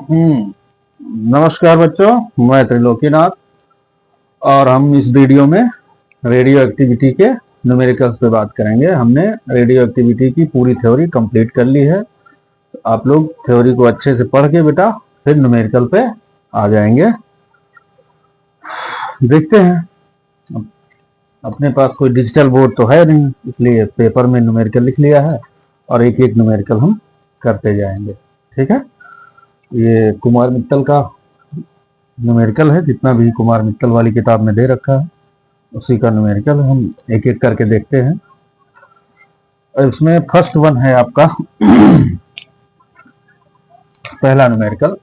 नमस्कार बच्चों, मैं त्रिलोकीनाथ और हम इस वीडियो में रेडियो एक्टिविटी के न्यूमेरिकल्स पे बात करेंगे। हमने रेडियो एक्टिविटी की पूरी थ्योरी कंप्लीट कर ली है। आप लोग थ्योरी को अच्छे से पढ़ के बेटा फिर न्यूमेरिकल पे आ जाएंगे। देखते हैं, अपने पास कोई डिजिटल बोर्ड तो है नहीं, इसलिए पेपर में न्यूमेरिकल लिख लिया है और एक एक न्यूमेरिकल हम करते जाएंगे। ठीक है, ये कुमार मित्तल का न्यूमेरिकल है, जितना भी कुमार मित्तल वाली किताब में दे रखा है उसी का न्यूमेरिकल हम एक एक करके देखते हैं। और इसमें फर्स्ट वन है आपका पहला न्यूमेरिकल।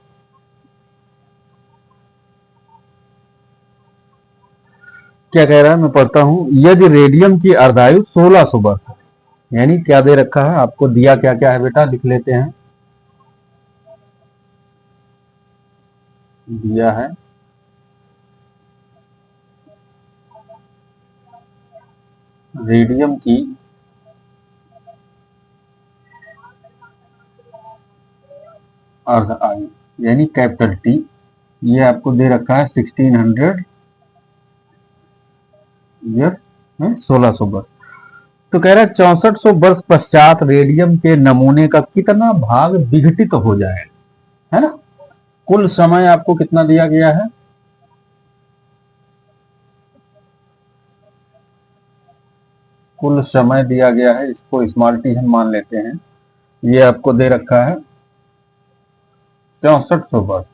क्या कह रहा है, मैं पढ़ता हूं। यदि रेडियम की अर्धायु 1600 वर्ष है, यानी क्या दे रखा है आपको, दिया क्या क्या है बेटा, लिख लेते हैं। दिया है रेडियम की अर्धायु यानी कैपिटल टी, ये आपको दे रखा है 1600 ईयर, 1600 वर्ष। तो कह रहा है 6400 वर्ष पश्चात रेडियम के नमूने का कितना भाग विघटित हो जाए, है ना। कुल समय आपको कितना दिया गया है, कुल समय दिया गया है, इसको स्मॉल टी हम मान लेते हैं। ये आपको दे रखा है 6400 वर्ष।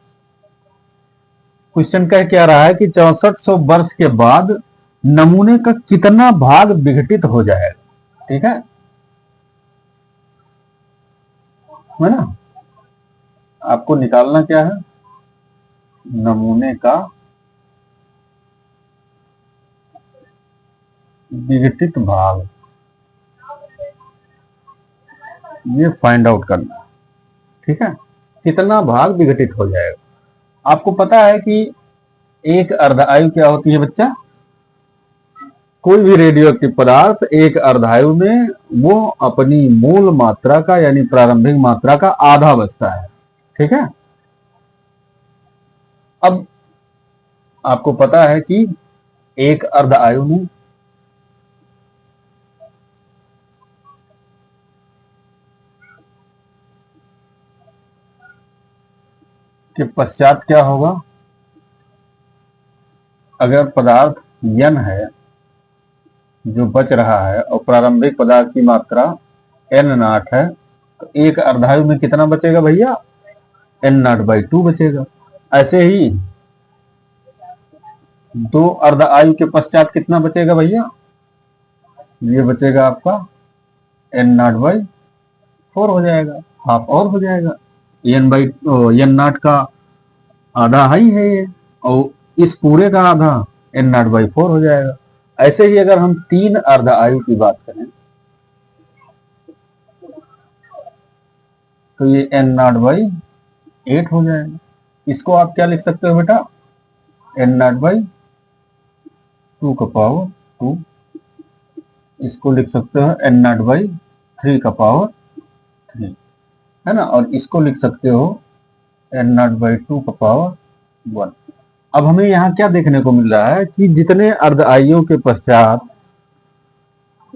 क्वेश्चन कह क्या रहा है कि 6400 वर्ष के बाद नमूने का कितना भाग विघटित हो जाएगा। ठीक है ना। आपको निकालना क्या है, नमूने का विघटित भाग, ये फाइंड आउट करना है। ठीक है, कितना भाग विघटित हो जाएगा। आपको पता है कि एक अर्धायु क्या होती है बच्चा, कोई भी रेडियो एक्टिव पदार्थ एक अर्धायु में वो अपनी मूल मात्रा का यानी प्रारंभिक मात्रा का आधा बचता है। ठीक है, अब आपको पता है कि एक अर्धायु में के पश्चात क्या होगा, अगर पदार्थ n है जो बच रहा है और प्रारंभिक पदार्थ की मात्रा n0 है, तो एक अर्धायु में कितना बचेगा भैया, n0/2 बचेगा। ऐसे ही दो अर्धायु के पश्चात कितना बचेगा भैया, ये बचेगा आपका n0/4 हो जाएगा, हाफ और हो जाएगा। n0 का आधा ही है ये, और इस पूरे का आधा n0/4 हो जाएगा। ऐसे ही अगर हम तीन अर्धायु की बात करें तो ये n0/8 हो जाएगा। इसको आप क्या लिख सकते हो बेटा, n0/2 का पावर 2, इसको लिख सकते हो n0/3 का पावर 3, है ना। और इसको लिख सकते हो n0/2 का पावर 1। अब हमें यहाँ क्या देखने को मिल रहा है कि जितने अर्धायुओं के पश्चात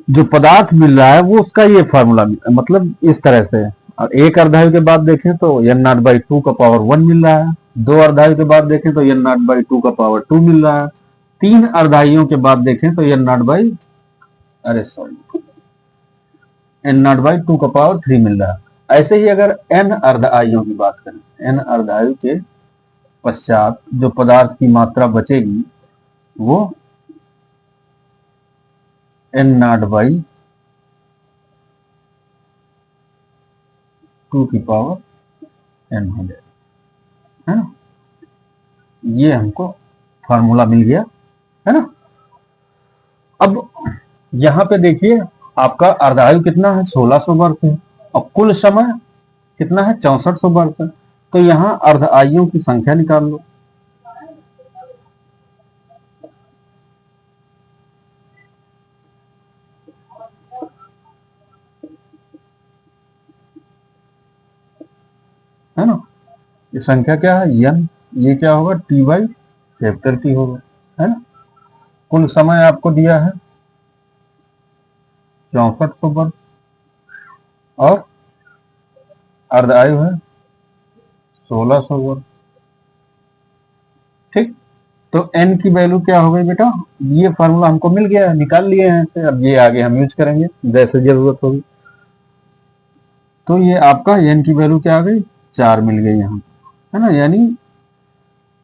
जो पदार्थ मिल रहा है वो उसका ये फार्मूला, मतलब इस तरह से। और एक अर्धायु के बाद देखें तो n0/2 का पावर 1 मिल रहा है, दो अर्धायु के बाद देखें तो n0/2 का पावर 2 मिल रहा है, तीन अर्धायुओं के बाद देखें तो n0/2 का पावर 3 मिल रहा है। ऐसे ही अगर n अर्धायुओं की बात करें, n अर्धायु के पश्चात जो पदार्थ की मात्रा बचेगी वो n0/2 की पावर n हो जाएगी, है ना। ये हमको फार्मूला मिल गया, है ना। अब यहां पे देखिए आपका अर्धायु कितना है, 1600 वर्ष है, और कुल समय कितना है, 6400 वर्ष है। तो यहां अर्धायुओं की संख्या निकाल लो। है ना, ये संख्या क्या है n, ये क्या होगा t बाई कैपिटल T होगा, है ना। कुल समय आपको दिया है 6400 वर्ष और अर्ध आयु है 1600 वर्ष। ठीक, तो n की वैल्यू क्या हो गई बेटा, ये फार्मूला हमको मिल गया, निकाल लिए हैं इसे, अब ये आगे हम यूज करेंगे जैसे जरूरत होगी। तो ये आपका n की वैल्यू क्या आ गई 4 मिल गई यहाँ, है ना। यानी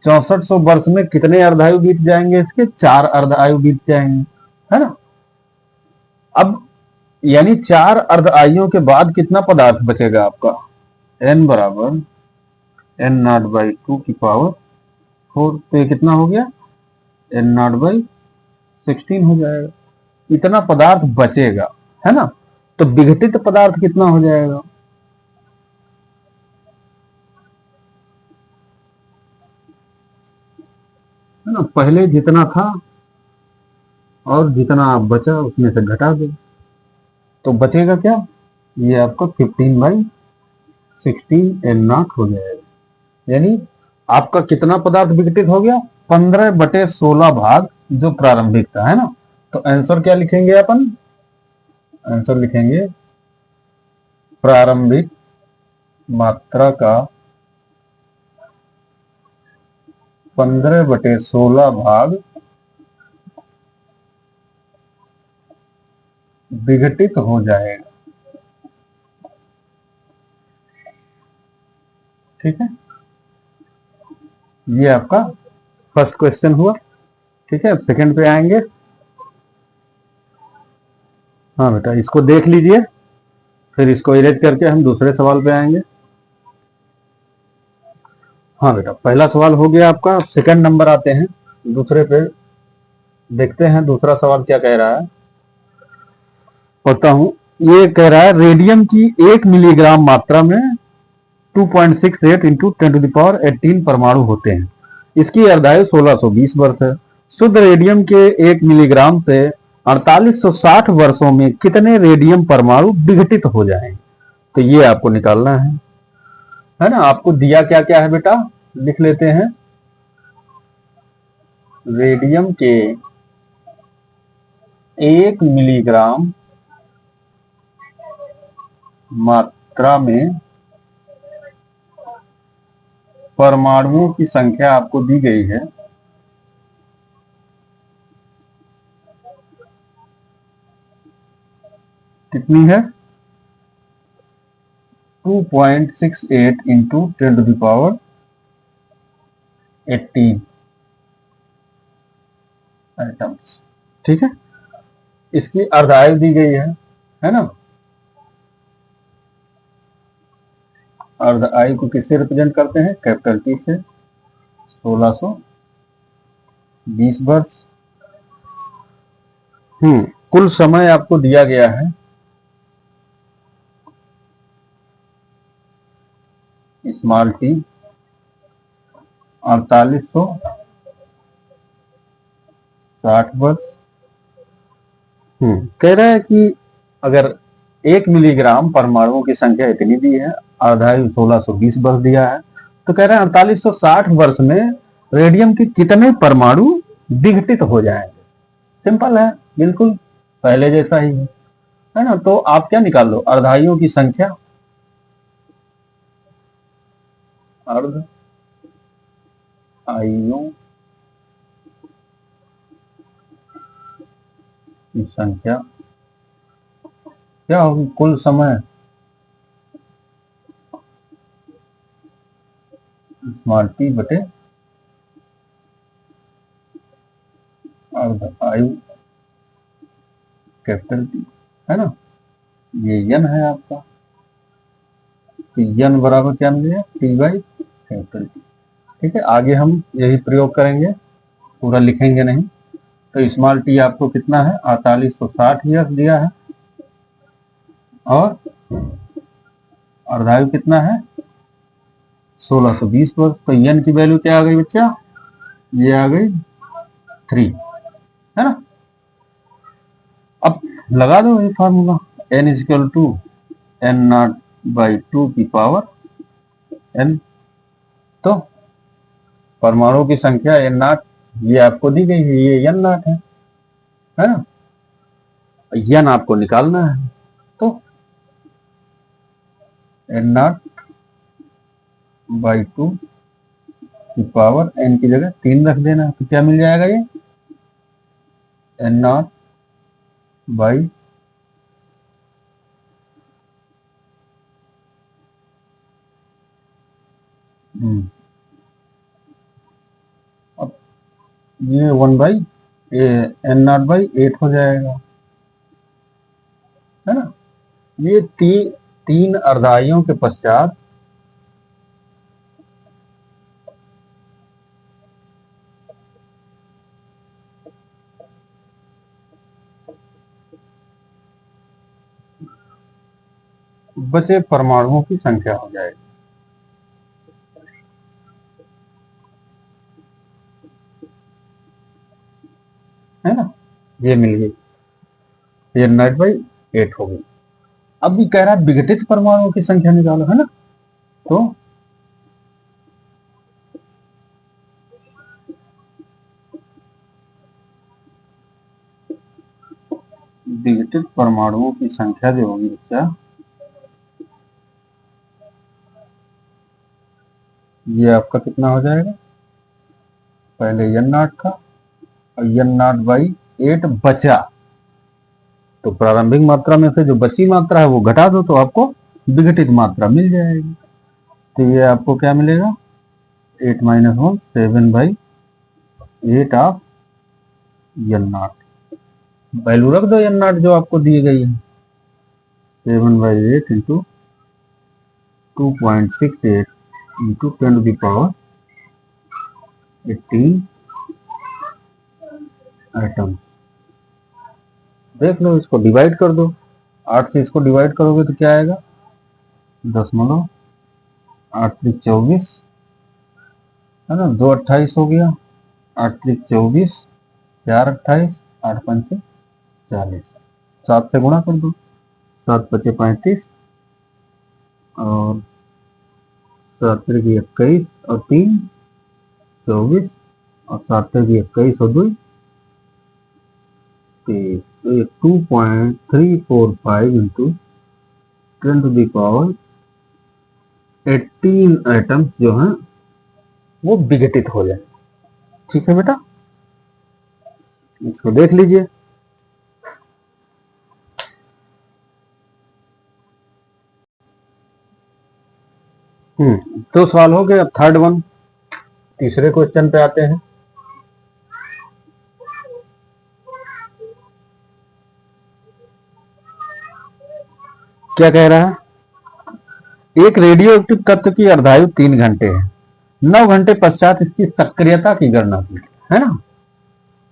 6400 वर्ष में कितने अर्धायु बीत जाएंगे, इसके 4 अर्धायु बीत जाएंगे, है ना। अब यानी 4 अर्धायुओं के बाद कितना पदार्थ बचेगा आपका, n बराबर n नॉट बाई 2 की पावर 4, तो ये कितना हो गया n नॉट बाई 16 हो जाएगा। इतना पदार्थ बचेगा, है ना। तो विघटित पदार्थ कितना हो जाएगा, है ना। पहले जितना था और जितना बचा उसमें से घटा दो, तो बचेगा क्या, ये आपका 15/16 n नॉट हो जाएगा। यानी आपका कितना पदार्थ विघटित हो गया, 15/16 भाग जो प्रारंभिक था, है ना। तो आंसर क्या लिखेंगे अपन, आंसर लिखेंगे प्रारंभिक मात्रा का 15/16 भाग विघटित हो जाएगा। ठीक है, ये आपका फर्स्ट क्वेश्चन हुआ। ठीक है, सेकंड पे आएंगे। हाँ बेटा, इसको देख लीजिए, फिर इसको इरेज करके हम दूसरे सवाल पे आएंगे। हाँ बेटा, पहला सवाल हो गया आपका, सेकंड नंबर आते हैं दूसरे पे, देखते हैं दूसरा सवाल क्या कह रहा है। पढ़ता हूं, ये कह रहा है रेडियम की 1 मिलीग्राम मात्रा में 2.68 इंटू 10⁻18 परमाणु होते हैं। इसकी अर्धायु 1620 वर्ष है। शुद्ध रेडियम के 1 मिलीग्राम से 4860 वर्षों में कितने रेडियम परमाणु विघटित हो जाएंगे, तो ये आपको निकालना है ना। आपको दिया क्या क्या है बेटा, लिख लेते हैं। रेडियम के 1 मिलीग्राम मात्रा में परमाणुओं की संख्या आपको दी गई है, कितनी है 2.68 इंटू 10⁻18 आइटम्स। ठीक है, इसकी अर्धायु दी गई है ना। अर्धायु को किससे रिप्रेजेंट करते हैं, कैपिटल T से, 1620 वर्ष। कुल समय आपको दिया गया है स्मॉल t 4860 वर्ष। कह रहा है कि अगर 1 मिलीग्राम परमाणुओं की संख्या इतनी दी है, अर्धायु 1620 वर्ष दिया है, तो कह रहे हैं 4860 वर्ष में रेडियम के कितने परमाणु विघटित हो जाएंगे। सिंपल है, बिल्कुल पहले जैसा ही है ना। तो आप क्या निकाल लो, अर्धायुओं की संख्या, अर्ध आयुओं की संख्या क्या होगी, कुल समय स्मॉल t बटे अर्ध आयु कैपिटल T, है ना। ये n है आपका, तो n बराबर क्या मिलेगा t बाई कैपिटल T। ठीक है, आगे हम यही प्रयोग करेंगे, पूरा लिखेंगे नहीं। तो स्मॉल t आपको कितना है 4860 ईयर्स दिया है, और अर्धायु कितना है 1620 वर्ष। तो n की वैल्यू क्या आ गई बच्चा, ये आ गई 3, है ना। अब लगा दो ये formula, n = n not by 2 की पावर n, तो परमाणु की संख्या एन नॉट ये आपको दी गई है, ये एन नॉट है ना, एन आपको निकालना है। तो एन नॉट बाई 2 की पावर एन की जगह 3 रख देना, तो क्या मिल जाएगा, ये एन नॉट बाई अब ये 1 बाई एन नॉट बाई 8 हो जाएगा, है ना। ये तीन अर्धाइयों के पश्चात बचे परमाणुओं की संख्या हो जाएगी, है ना। ये मिल गई, ये नॉट बाई 8 हो गई। अब भी कह रहा है विघटित परमाणुओं की संख्या निकालो, है ना। तो विघटित परमाणुओं की संख्या जो होगी बच्चा, ये आपका कितना हो जाएगा, पहले एन नॉट था और एन नॉट बाई 8 बचा, तो प्रारंभिक मात्रा में से जो बची मात्रा है वो घटा दो, तो आपको विघटित मात्रा मिल जाएगी। तो ये आपको क्या मिलेगा, 8 minus 1 7/8 of N naught, value रख दो एन नॉट जो आपको दी गई है, 7/8 इंटू 2.68 इंटू 10⁻18 एटम। देख लो, इसको डिवाइड कर दो, 8 से इसको डिवाइड करोगे तो क्या आएगा, 0.8 3 24, है ना, 2 28 हो गया, 8 3 24, 4 28, 8 5 40, 7 से गुणा कर दो, 7 5 35 और 7 3 21 और 3 24 और 7 3 21 और 2 23, तो ये 2.345 इंटू 10⁻18 एटम्स जो हैं वो विघटित हो जाए। ठीक है बेटा, इसको देख लीजिए। तो सवाल हो गए। अब थर्ड वन, तीसरे क्वेश्चन पे आते हैं। क्या कह रहा है, एक रेडियो एक्टिव तत्व की अर्धायु 3 घंटे है, 9 घंटे पश्चात इसकी सक्रियता की गणना की, है ना।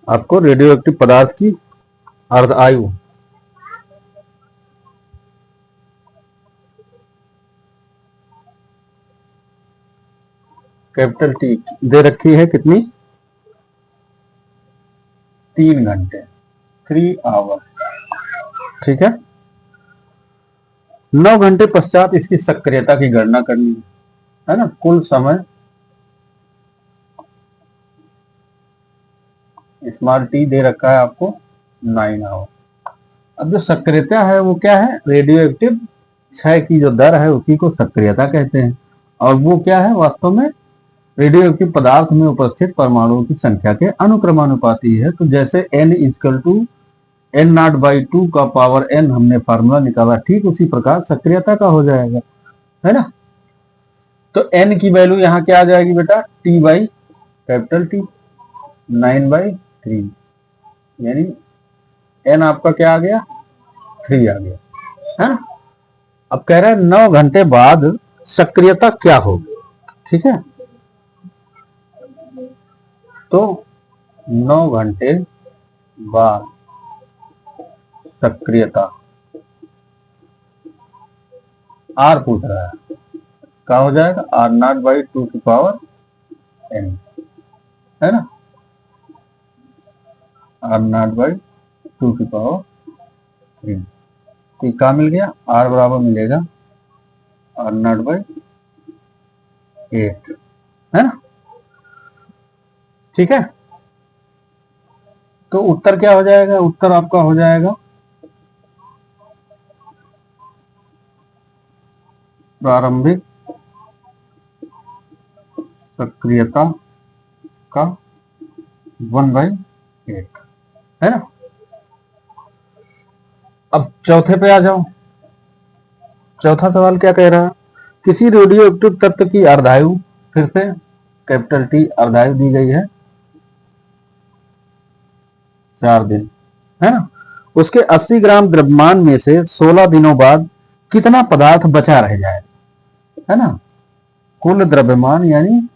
आपको रेडियो एक्टिव पदार्थ की अर्धायु कैपिटल टी दे रखी है, कितनी, 3 घंटे, 3 आवर, ठीक है। 9 घंटे पश्चात इसकी सक्रियता की गणना करनी है ना। कुल समय स्मॉल टी दे रखा है आपको 9 आवर। अब जो सक्रियता है वो क्या है, रेडियो एक्टिव क्षय की जो दर है उसी को सक्रियता कहते हैं, और वो क्या है, वास्तव में रेडियो एक्टिव पदार्थ में उपस्थित परमाणुओं की संख्या के अनुक्रमानुपाती है। तो जैसे n equal to N naught by 2 का पावर n हमने फार्मूला निकाला, ठीक उसी प्रकार सक्रियता का हो जाएगा, है ना। तो n की वैल्यू यहाँ क्या आ जाएगी बेटा, t बाई कैपिटल T, 9/3, यानी n आपका क्या आ गया, 3 आ गया, है ना। अब कह रहे हैं 9 घंटे बाद सक्रियता क्या होगी, ठीक है। तो 9 घंटे बाद सक्रियता R पूछ रहा है, क्या हो जाएगा, R0/2 की पावर n, है ना, R0/2 की पावर 3। तो क्या मिल गया, R बराबर मिलेगा R0/8, है ना। ठीक है, तो उत्तर क्या हो जाएगा, उत्तर आपका हो जाएगा प्रारंभिक सक्रियता का 1/8, है ना। अब चौथे पे आ जाओ। चौथा सवाल क्या कह रहा है, किसी रेडियो एक्टिव तत्व की अर्धायु, फिर से कैपिटल टी अर्धायु दी गई है 4 दिन, है ना। उसके 80 ग्राम द्रव्यमान में से 16 दिनों बाद कितना पदार्थ बचा रह जाए, है ना। कुल द्रव्यमान यानी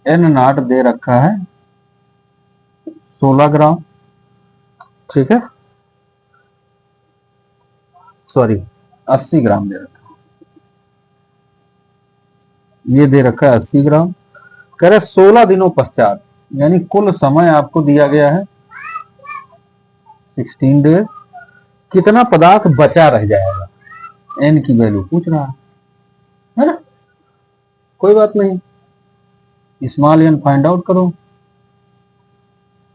एन नॉट दे रखा है 16 ग्राम, ठीक है, सॉरी 80 ग्राम दे रखा है, ये दे रखा है 80 ग्राम। कह रहे 16 दिनों पश्चात, यानी कुल समय आपको दिया गया है 16 डेज, कितना पदार्थ बचा रह जाएगा, एन की वैल्यू पूछ रहा है ना। कोई बात नहीं, स्मॉल एन फाइंड आउट करो,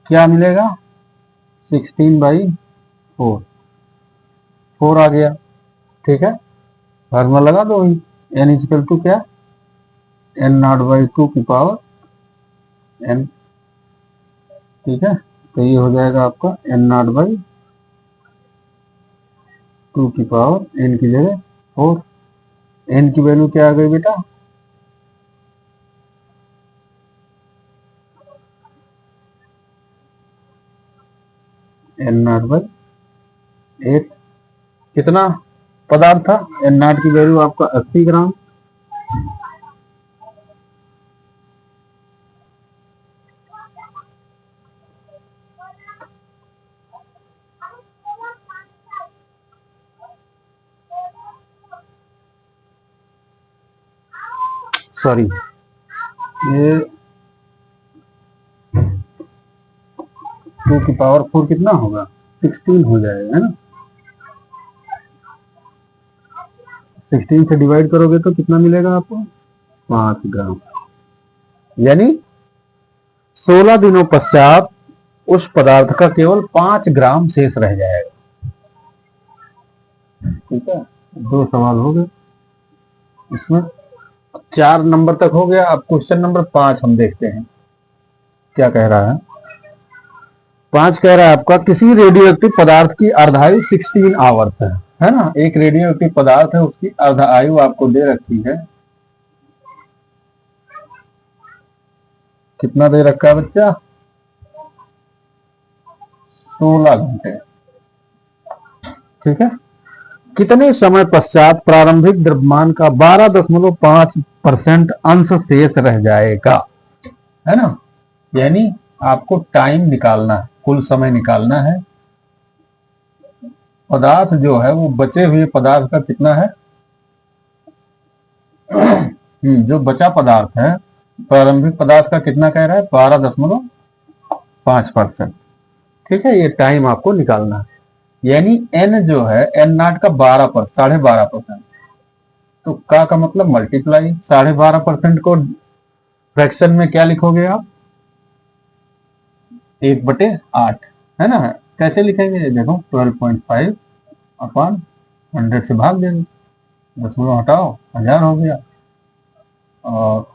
क्या मिलेगा 16/4, 4 आ गया, ठीक है। फार्मूला लगा दो ही, एन इक्वल टू क्या, n0/2 की पावर n, ठीक है। तो ये हो जाएगा आपका n0/2 की पावर n की जगह 4। n की वैल्यू क्या आ गई बेटा, n0/8। कितना पदार्थ था, n0 की वैल्यू आपका 80 ग्राम, सॉरी ये 2 की पावर 4 कितना होगा, 16 हो जाएगा, है ना। 16 से डिवाइड करोगे तो कितना मिलेगा आपको, 5 ग्राम, यानी 16 दिनों पश्चात उस पदार्थ का केवल 5 ग्राम शेष रह जाएगा, ठीक है। 2 सवाल हो गए इसमें, 4 नंबर तक हो गया। अब क्वेश्चन नंबर 5 हम देखते हैं क्या कह रहा है। 5 कह रहा है आपका, किसी रेडियो एक्टिव पदार्थ की अर्धायु 16 आवर्स है ना। एक रेडियो एक्टिव पदार्थ है, उसकी अर्धायु आपको दे रखी है, कितना दे रखा है बच्चा, 16 घंटे, ठीक है। कितने समय पश्चात प्रारंभिक द्रव्यमान का 12.5% अंश शेष रह जाएगा, है ना। यानी आपको टाइम निकालना है, कुल समय निकालना है। पदार्थ जो है वो बचे हुए पदार्थ का कितना है, जो बचा पदार्थ है प्रारंभिक पदार्थ का कितना कह रहा है, 12.5%, ठीक है। ये टाइम आपको निकालना है, यानी n जो है n0 का 12.5%, तो का मतलब मल्टीप्लाई 12.5% को फ्रैक्शन में क्या लिखोगे आप, 1/8, है ना। कैसे लिखेंगे, देखो 12.5 अपॉन 100 से भाग देंगे, दशमलव हटाओ, 1000 हो गया, और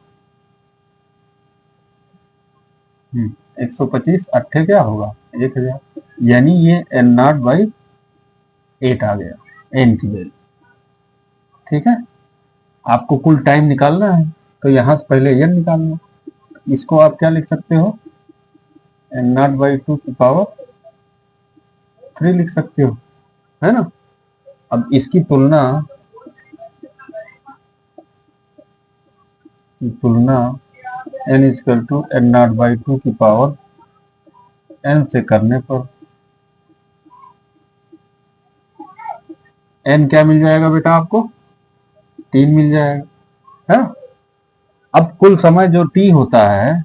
125 अट्ठे क्या होगा 1000, यानी ये n0/8 आ गया, n की वैल्यू, ठीक है। आपको कुल टाइम निकालना है, तो यहां से पहले n निकालना, इसको आप क्या लिख सकते हो, n0/2 की पावर 3 लिख सकते हो, है ना। अब इसकी तुलना n इक्वल टू n0/2 की पावर n से करने पर n क्या मिल जाएगा बेटा आपको, 3 मिल जाएगा, है। अब कुल समय जो t होता है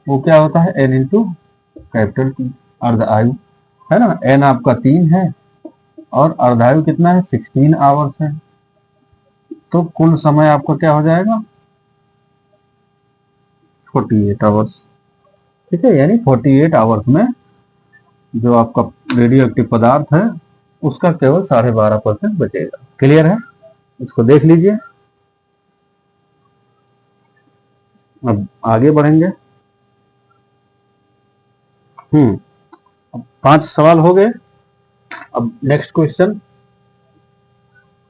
वो क्या होता है, n इंटू कैपिटल T, अर्धायु, है ना। n आपका 3 है और अर्धायु कितना है, 16 आवर्स है, तो कुल समय आपका क्या हो जाएगा 48 आवर्स। ठीक है, यानी 48 आवर्स में जो आपका रेडियो एक्टिव पदार्थ है उसका केवल 12.5% बचेगा। क्लियर है? इसको देख लीजिए। अब आगे बढ़ेंगे। अब 5 सवाल हो गए। अब नेक्स्ट क्वेश्चन,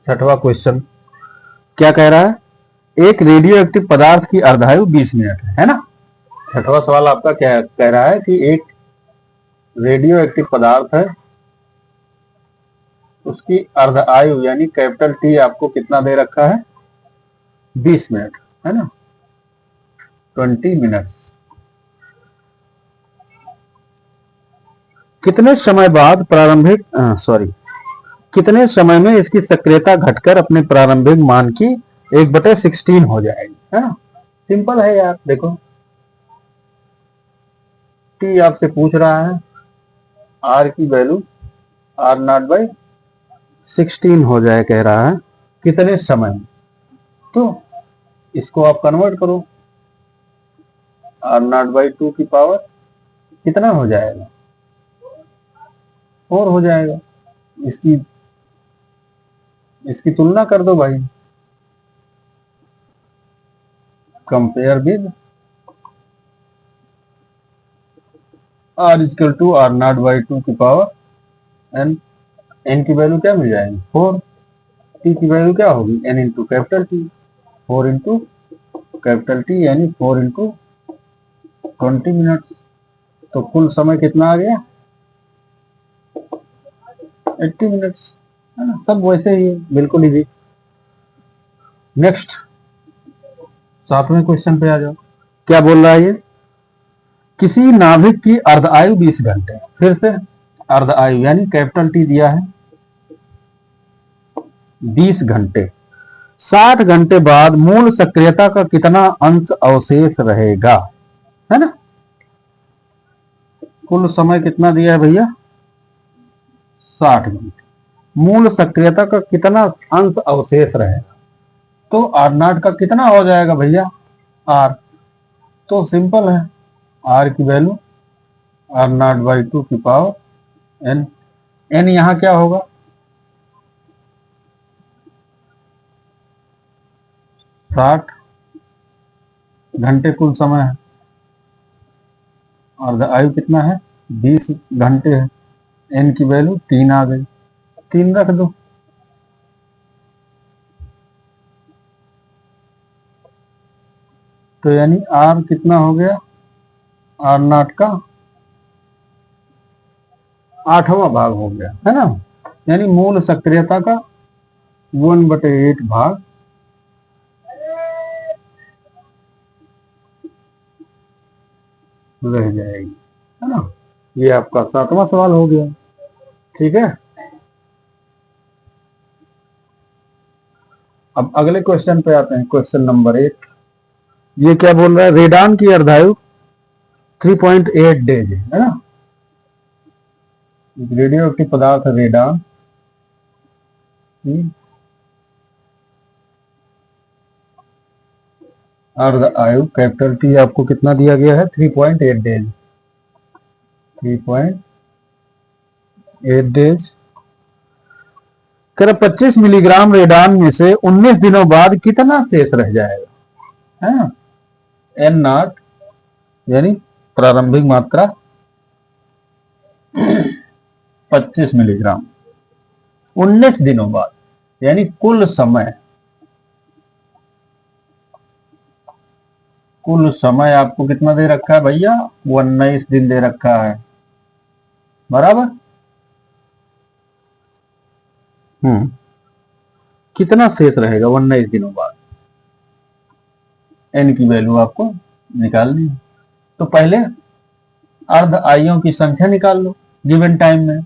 छठवां क्वेश्चन क्या कह रहा है? एक रेडियो एक्टिव पदार्थ की अर्धायु 20 मिनट है ना। छठवां सवाल आपका क्या कह रहा है कि एक रेडियो एक्टिव पदार्थ है, उसकी अर्ध आयु यानी कैपिटल टी आपको कितना दे रखा है? 20 मिनट, है ना, 20 मिनट्स। कितने समय बाद प्रारंभिक कितने समय में इसकी सक्रियता घटकर अपने प्रारंभिक मान की 1/16 हो जाएगी, है ना। सिंपल है यार, देखो टी आपसे पूछ रहा है, आर की वैल्यू R0/16 हो जाए कह रहा है, कितने समय में। तो इसको आप कन्वर्ट करो, R0/2 की पावर कितना हो जाएगा? 4 हो जाएगा। इसकी तुलना कर दो भाई, कंपेयर विद R=R0/2 की पावर n। n की वैल्यू क्या मिल जाएगी? 4। t की वैल्यू क्या होगी? n into capital T. 4 into capital T यानी 4 इंटू 20 मिनट। तो कुल समय कितना आ गया? 80 मिनट्स, है ना। सब वैसे ही बिल्कुल इजी। नेक्स्ट 7वें क्वेश्चन पे आ जाओ। क्या बोल रहा है ये? किसी नाभिक की अर्ध आयु 20 घंटे। फिर से अर्ध आयु यानी कैपिटल टी दिया है 20 घंटे। 60 घंटे बाद मूल सक्रियता का कितना अंश अवशेष रहेगा, है ना। कुल समय कितना दिया है भैया? 60 घंटे। मूल सक्रियता का कितना अंश अवशेष रहेगा? तो R0 का कितना हो जाएगा भैया? R। तो सिंपल है, R की वैल्यू R0/2 की पावर n। n यहां क्या होगा? 60 घंटे कुल समय है, और आयु कितना है? 20 घंटे है। n की वैल्यू 3 आ गई, 3 रख दो। तो यानी R कितना हो गया? R0 का 8वां भाग हो गया, है ना। यानी मूल सक्रियता का 1/8 भाग रह जाएगी, है ना। ये आपका 7वां सवाल हो गया। ठीक है, अब अगले क्वेश्चन पे आते हैं, क्वेश्चन नंबर 8। ये क्या बोल रहा है? रेडान की अर्धायु 3.8 डेज है ना। रेडियो एक्टिव पदार्थ रेडान की अर्ध आयु कैपिटल टी आपको कितना दिया गया है? 3.8 डेज। 3.8 डेज कर 25 मिलीग्राम रेडान में से 19 दिनों बाद कितना शेष रह जाएगा, है ना। N0 यानी प्रारंभिक मात्रा 25 मिलीग्राम 19 दिनों बाद, यानी कुल समय आपको कितना दे रखा है भैया? 19 दिन दे रखा है, बराबर। कितना शेष रहेगा 19 दिनों बाद? n की वैल्यू आपको निकालनी है। तो पहले अर्ध आयुओं की संख्या निकाल लो गिवन टाइम में।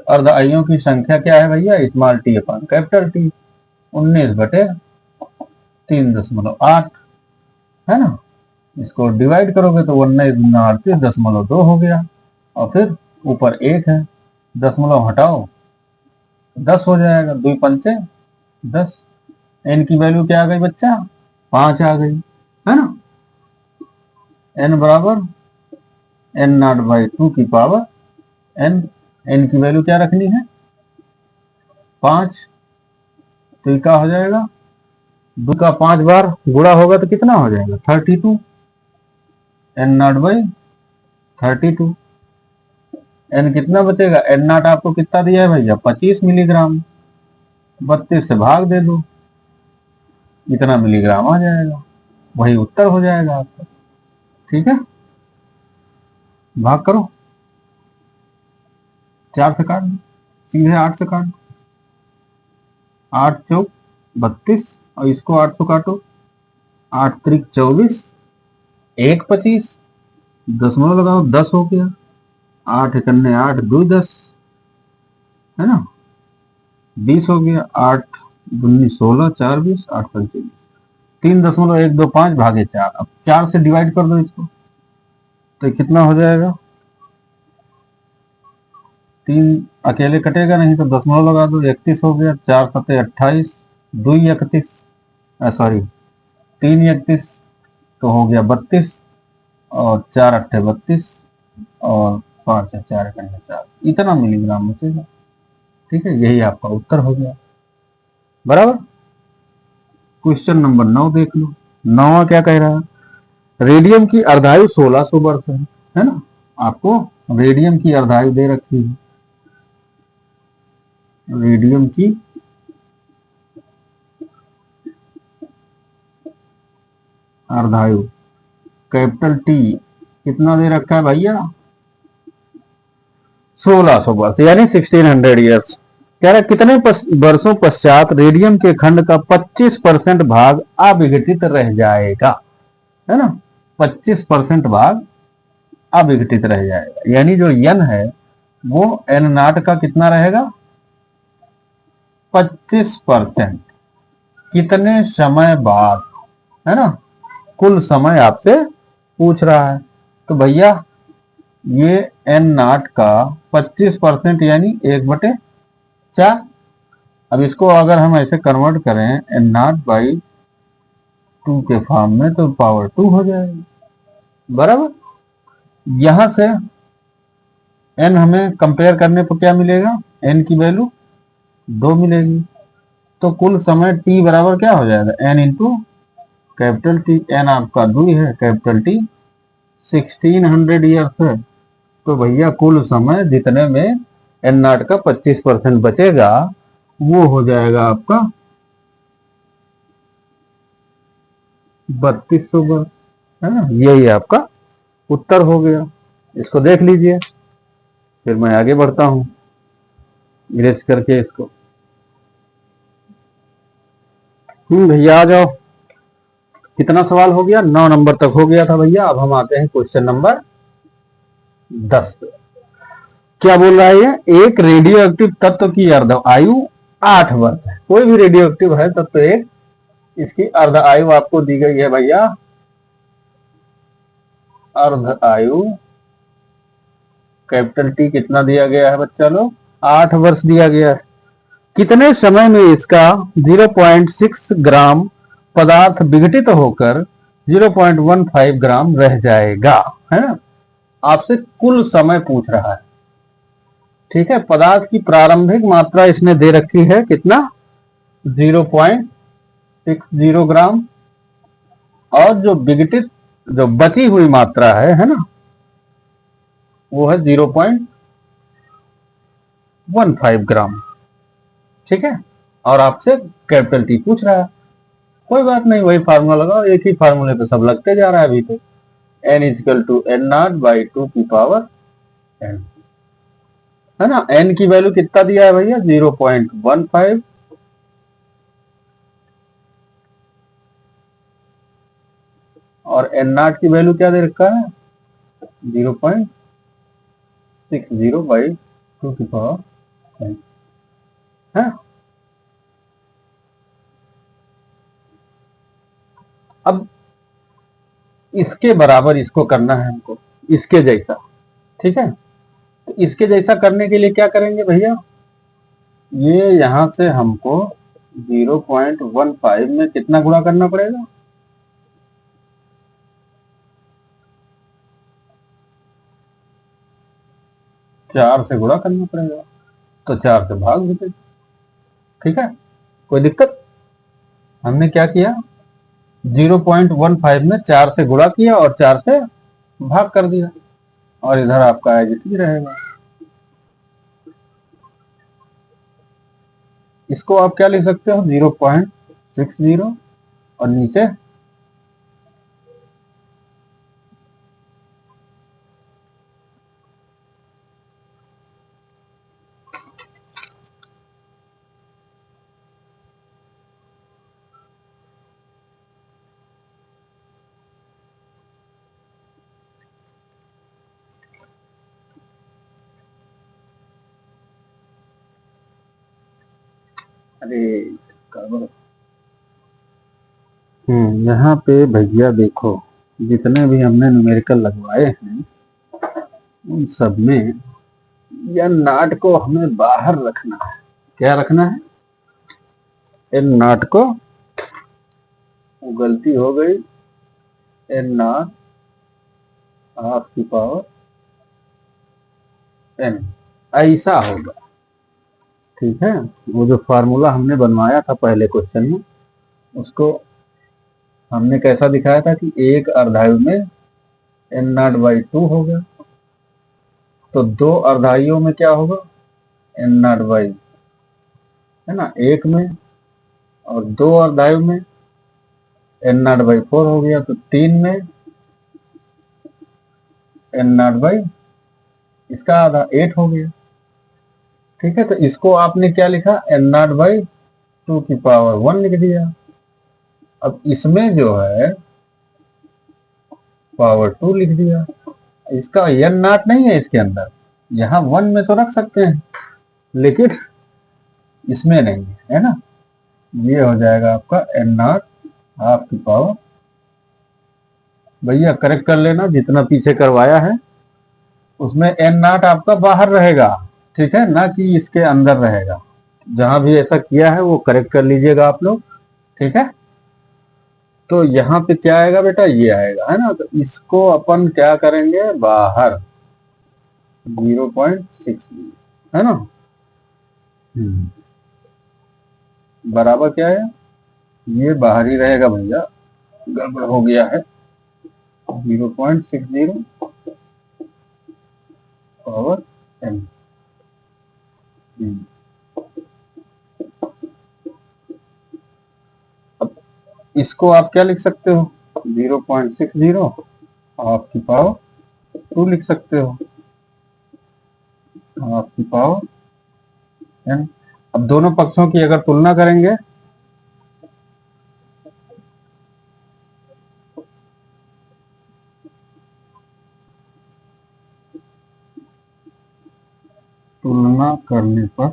अर्ध आयुओं की संख्या क्या है भैया? स्मॉल टी अपन कैपिटल टी, 19/3.8, है ना। इसको डिवाइड करोगे तो 19×38.2 हो गया, और फिर ऊपर 1 है, दशमलव हटाओ 10 हो जाएगा, 2×5 = 10। n की वैल्यू क्या आ गई बच्चा? 5 आ गई, है ना। n बराबर एन नॉट बाई 2 की पावर n। n की वैल्यू क्या रखनी है 5, तो ये क्या हो जाएगा 2 का 5 बार गुणा होगा तो कितना हो जाएगा 32, एन नॉट बाई 32। एन कितना बचेगा एन नॉट आपको कितना दिया है भैया 25 मिलीग्राम, 32 से भाग दे दो इतना मिलीग्राम आ जाएगा, वही उत्तर हो जाएगा आपका। ठीक है, भाग करो, 4 से काट दो, सीधे 8 से काट दो, 8 चौक 32 और इसको 8 से काटो, 8 त्रिक 24, 1 25, दशमलव लगाओ 10 हो गया, 8 इकन्ने 8 2 10 है ना, 20 हो गया, 8 दूनी 16 4 20 8 25, 3.125 भागे 4। अब 4 से डिवाइड कर दो इसको तो कितना हो जाएगा 3 अकेले कटेगा नहीं तो दशमलव लगा दो 31 हो गया, 4 सत्ते 28, 2 31 सॉरी 3 31 तो हो गया 32 और 4 अट्ठे 32 और 5 4 इकन्ने 4, इतना मिलीग्राम बचेगा। ठीक है, यही आपका उत्तर हो गया बराबर। क्वेश्चन नंबर 9 देख लो, 9वां क्या कह रहा है रेडियम की अर्धायु 1600 वर्ष है ना, आपको रेडियम की अर्धायु दे रखी है, रेडियम की अर्धायु कैपिटल टी कितना दे रखा है भैया 1600 वर्ष यानी 1600 ईयर्स। कह रहा है कितने वर्षों पश्चात रेडियम के खंड का 25% भाग अविघटित रह जाएगा, है ना, 25% भाग अविघटित रह जाएगा, यानी जो n है वो n नॉट का कितना रहेगा 25%, कितने समय बाद, है ना, कुल समय आपसे पूछ रहा है। तो भैया ये n नॉट का 25% यानी 1/4। अब इसको अगर हम ऐसे कन्वर्ट करें n नॉट बाई 2 के फॉर्म में तो पावर 2 हो जाएगी बराबर। यहां से n हमें कंपेयर करने पर क्या मिलेगा n की वैल्यू 2 मिलेगी, तो कुल समय t बराबर क्या हो जाएगा n into capital T, n आपका 2 है, कैपिटल टी 1600 ईयर्स है, तो भैया कुल समय जितने में n नॉट का 25% बचेगा वो हो जाएगा आपका 3200 वर्ष, है ना, यही आपका उत्तर हो गया। इसको देख लीजिए, फिर मैं आगे बढ़ता हूं इरेज करके इसको। भैया आ जाओ, कितना सवाल हो गया 9 नंबर तक हो गया था भैया। अब हम आते हैं क्वेश्चन नंबर 10 पे। क्या बोल रहा है ये एक रेडियो एक्टिव तत्व की अर्ध आयु 8 वर्ष है, कोई भी रेडियो एक्टिव है तत्व एक, इसकी अर्ध आयु आपको दी गई है भैया, अर्ध आयु कैपिटल टी कितना दिया गया है बच्चा लोग 8 वर्ष दिया गया है। कितने समय में इसका 0.6 ग्राम पदार्थ विघटित होकर 0.15 ग्राम रह जाएगा, है ना, आपसे कुल समय पूछ रहा है। ठीक है, पदार्थ की प्रारंभिक मात्रा इसने दे रखी है कितना 0.60 ग्राम, और जो विघटित जो बची हुई मात्रा है ना, वो है 0.15 ग्राम। ठीक है, और आपसे कैपिटल टी पूछ रहा है, कोई बात नहीं, वही फार्मूला लगाओ, एक ही फार्मूले पे सब लगते जा रहा है अभी तो, n equal to N naught by 2 की पावर n, है ना। n की वैल्यू कितना दिया है भैया 0.15, और n नॉट की वैल्यू क्या दे रखा है 0.60 बाई 2 की पावर n, है। अब इसके बराबर इसको करना है हमको, इसके जैसा। ठीक है, तो इसके जैसा करने के लिए क्या करेंगे भैया, ये यहां से हमको 0.15 में कितना गुणा करना पड़ेगा 4 से गुणा करना पड़ेगा, तो 4 से भाग देते। ठीक है, कोई दिक्कत? हमने क्या किया, 0.15 में 4 से गुणा किया और 4 से भाग कर दिया, और इधर आपका एज इट इज रहेगा। इसको आप क्या लिख सकते हो, 0.60 और नीचे अरे यहाँ पे भैया देखो, जितने भी हमने न्यूमेरिकल लगवाए हैं उन सब में या नाट को हमें बाहर रखना है। क्या रखना है, एन नाट को, गलती हो गई, एन नाट हाफ की पावर एन, ऐसा होगा। ठीक है, वो जो फार्मूला हमने बनवाया था पहले क्वेश्चन में, उसको हमने कैसा दिखाया था कि एक अर्धायु में एन नाट बाई 2 होगा, तो 2 अर्धाइयों में क्या होगा, एन नाट बाई, है ना, 1 में, और 2 अर्धायु में एन नाट बाई 4 हो गया, तो 3 में एन नाट बाई इसका आधा 8 हो गया। ठीक है, तो इसको आपने क्या लिखा, एन नाट बाई 2 की पावर 1 लिख दिया। अब इसमें जो है पावर 2 लिख दिया, इसका एन नाट नहीं है इसके अंदर, यहाँ 1 में तो रख सकते हैं लेकिन इसमें नहीं है ना। ये हो जाएगा आपका एन नाट हाफ की पावर, भैया करेक्ट कर लेना जितना पीछे करवाया है उसमें एन नाट आपका बाहर रहेगा, ठीक है, ना कि इसके अंदर रहेगा। जहां भी ऐसा किया है वो करेक्ट कर लीजिएगा आप लोग। ठीक है, तो यहाँ पे क्या आएगा बेटा, ये आएगा, है ना, तो इसको अपन क्या करेंगे, बाहर 0.6 है ना, बराबर क्या है, ये बाहर ही रहेगा भैया, गड़बड़ हो गया है, 0.60 पावर एन। अब इसको आप क्या लिख सकते हो, 0.60 हाफ की पावर 2 लिख सकते हो, हाफ की पावर एन। अब दोनों पक्षों की अगर तुलना करेंगे, तुलना करने पर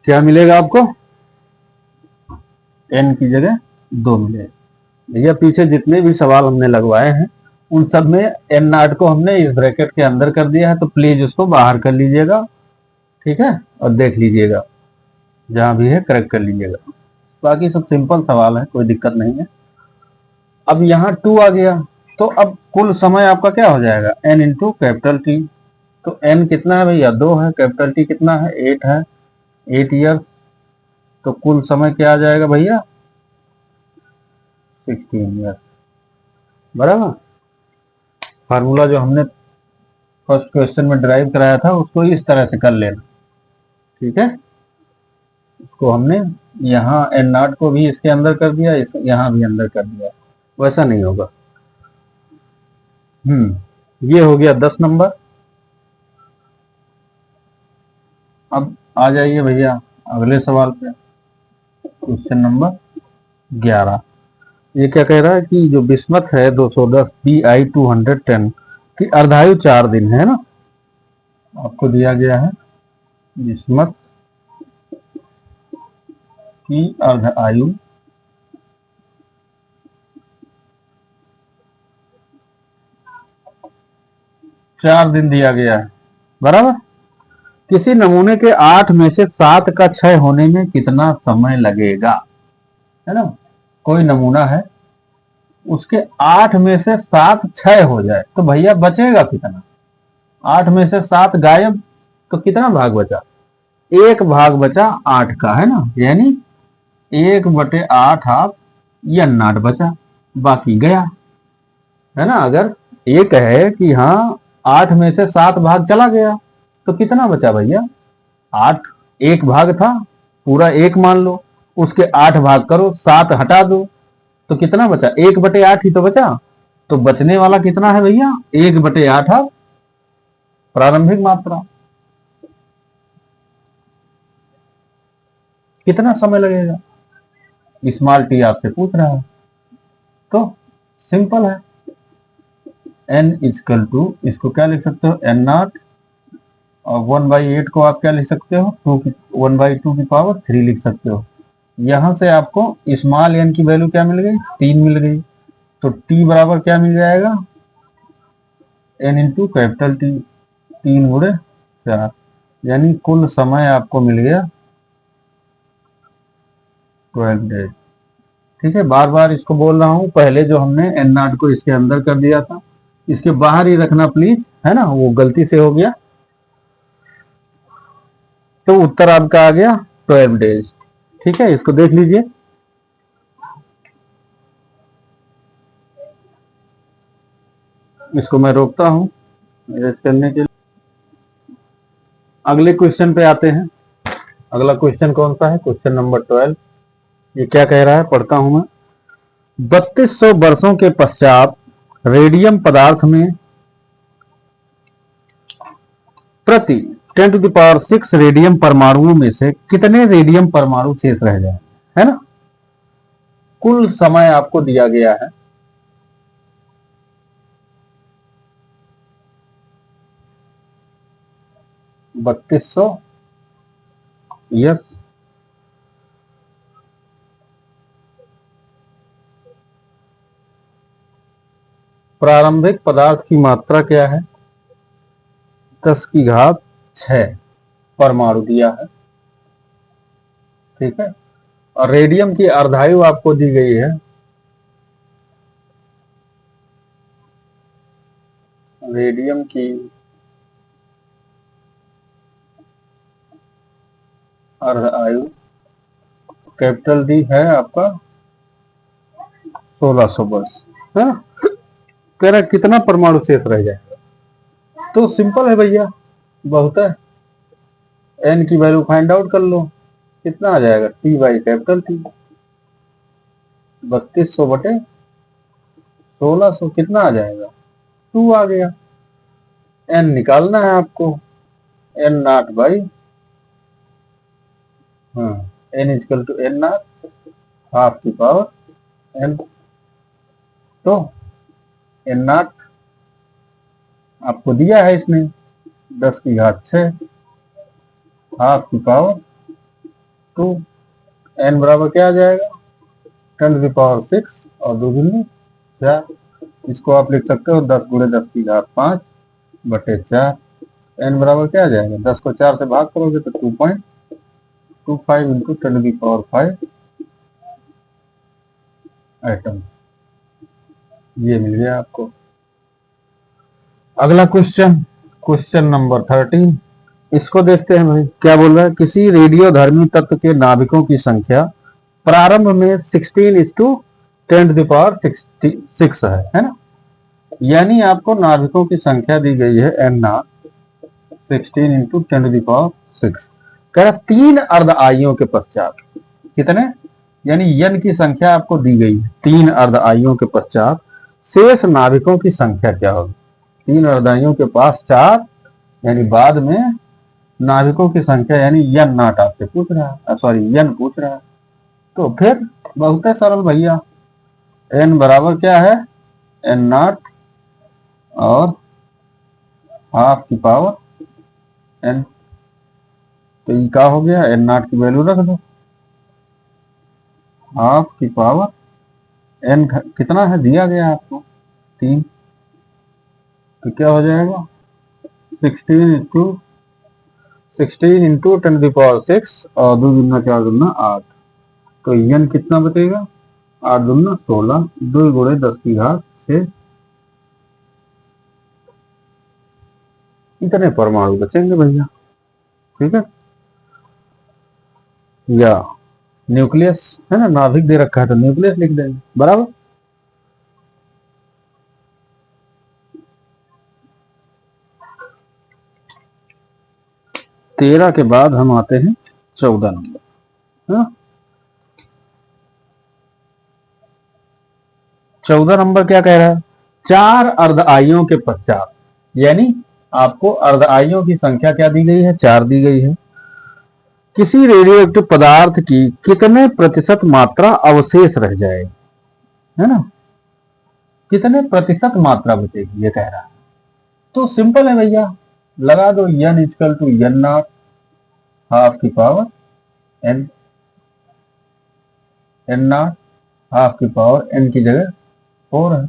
क्या मिलेगा आपको, एन की जगह 2 मिलेगा। भैया पीछे जितने भी सवाल हमने लगवाए हैं उन सब में एन नाट को हमने इस ब्रैकेट के अंदर कर दिया है, तो प्लीज उसको बाहर कर लीजिएगा। ठीक है, और देख लीजिएगा, जहां भी है करेक्ट कर लीजिएगा। बाकी सब सिंपल सवाल है, कोई दिक्कत नहीं है। अब यहाँ 2 आ गया, तो अब कुल समय आपका क्या हो जाएगा, एन इंटू कैपिटल टी। तो एन कितना है भैया, 2 है, कैपिटल टी कितना है, 8 है, 8 ईयर। तो कुल समय क्या आ जाएगा भैया, 16 ईयर। बराबर, फार्मूला जो हमने फर्स्ट क्वेश्चन में ड्राइव कराया था उसको इस तरह से कर लेना। ठीक है, इसको हमने यहाँ एन नाट को भी इसके अंदर कर दिया, यहाँ भी अंदर कर दिया, वैसा नहीं होगा। ये हो गया 10 नंबर। अब आ जाइए भैया अगले सवाल पे, क्वेश्चन नंबर 11। ये क्या कह रहा है कि जो बिस्मथ है 210 BI 210 की अर्धायु 4 दिन है ना, आपको दिया गया है बिस्मथ की अर्धायु 4 दिन दिया गया है, बराबर। किसी नमूने के 8 में से 7 का क्षय होने में कितना समय लगेगा, है ना। कोई नमूना है, उसके 8 में से 7 क्षय हो जाए तो भैया बचेगा कितना। 8 में से 7 गायब, तो कितना भाग बचा? एक भाग बचा 8 का, है ना, यानी 1/8 हाफ या नाट बचा, बाकी गया, है ना। अगर ये कहे कि हाँ 8 में से 7 भाग चला गया, तो कितना बचा भैया? 8 एक भाग था, पूरा एक मान लो, उसके 8 भाग करो, 7 हटा दो, तो कितना बचा? 1/8 ही तो बचा। तो बचने वाला कितना है भैया? 1/8 हाफ प्रारंभिक मात्रा। कितना समय लगेगा? स्मॉल टी आपसे पूछ रहा है, तो सिंपल है, n इजकल टू, इसको क्या लिख सकते हो, n0, और 1/8 को आप क्या लिख सकते हो, 1/2 की पावर 3 लिख सकते हो। यहां से आपको स्मॉल n की वैल्यू क्या मिल गई? 3 मिल गई। तो t बराबर क्या मिल जाएगा? n इंटू कैपिटल T, 3 × 4, यानी कुल समय आपको मिल गया 12 डेज। ठीक है, बार बार इसको बोल रहा हूं, पहले जो हमने n0 को इसके अंदर कर दिया था, इसके बाहर ही रखना प्लीज, है ना, वो गलती से हो गया। तो उत्तर आपका आ गया 12 डेज। ठीक है, इसको देख लीजिए। इसको मैं रोकता हूं erase करने के लिए। अगले क्वेश्चन पे आते हैं। अगला क्वेश्चन कौन सा है? Question number 12। ये क्या कह रहा है, पढ़ता हूं मैं। 3200 वर्षों के पश्चात रेडियम पदार्थ में प्रति 10⁶ रेडियम परमाणुओं में से कितने रेडियम परमाणु शेष रह जाए, है ना। कुल समय आपको दिया गया है, बत्तीस सौ, यस। प्रारंभिक पदार्थ की मात्रा क्या है? 10⁶ परमाणु दिया है। ठीक है, और रेडियम की अर्धायु आपको दी गई है, रेडियम की अर्धायु कैपिटल डी है आपका 1600 वर्ष, है ना। कह रहा कितना परमाणु शेष रह जाएगा, तो सिंपल है भैया, बहुत है। एन की वैल्यू फाइंड आउट कर लो, कितना आ जाएगा? टी बाई कैपिटल टी, 3200/1600 कितना आ जाएगा? 2 आ गया। एन निकालना है आपको, n0/, हाँ, n equal to n0 half की पावर n। तो n0 आपको दिया है इसने 10⁶ हाफ की पावर 2। n बराबर क्या आ जाएगा? 10⁶ और 2 दूनी 4। इसको आप लिख सकते हो 10 × 10⁵ 5/4। n बराबर क्या आ जाएगा? 10 को 4 से भाग करोगे तो 2.25 इंटू 10⁵ एटम। ये मिल गया आपको। अगला क्वेश्चन, क्वेश्चन नंबर 13। इसको देखते हैं भाई, क्या बोल रहा है। किसी रेडियोधर्मी तत्व के नाभिकों की संख्या प्रारंभ में 16 × 10⁶ है ना। यानी आपको नाभिकों की संख्या दी गई है n0, 16 × 10⁶। कह रहा 3 अर्ध आयुओं के पश्चात कितने, यानी यन की संख्या आपको दी गई है, 3 अर्ध आयुओं के पश्चात शेष नाभिकों की संख्या क्या होगी? 3 अर्धायुओं के पास 4, यानी बाद में नाभिकों की संख्या, यानी यन नॉट आपसे पूछ रहा है, सॉरी यन पूछ रहा है। तो फिर बहुत है सरल भैया, एन बराबर क्या है? n0 और हाफ की पावर n। तो ये क्या हो गया? n0 की वैल्यू रख दो, हाफ की पावर n कितना है दिया गया आपको? 3। तो क्या हो जाएगा? 16 इंटू 10⁶ और 2 दूना 4 दूना 8। तो यन कितना बचेगा? 8 दूना 16, 2 × 10⁶। इतने परमाणु बचेंगे भैया। ठीक है, या न्यूक्लियस है ना, नाभिक दे रखा है तो न्यूक्लियस लिख देंगे, बराबर। तेरह के बाद हम आते हैं 14 नंबर। हाँ? 14 नंबर क्या कह रहा है, चार अर्ध आइयों के पश्चात, यानी आपको अर्ध आइयों की संख्या क्या दी गई है, 4 दी गई है। किसी रेडियोएक्टिव पदार्थ की कितने प्रतिशत मात्रा अवशेष रह जाएगी, है ना, कितने प्रतिशत मात्रा बचेगी ये कह रहा है। तो सिंपल है भैया, लगा दो n equal to n not half की power n, n not half की पावर n की जगह 4 है,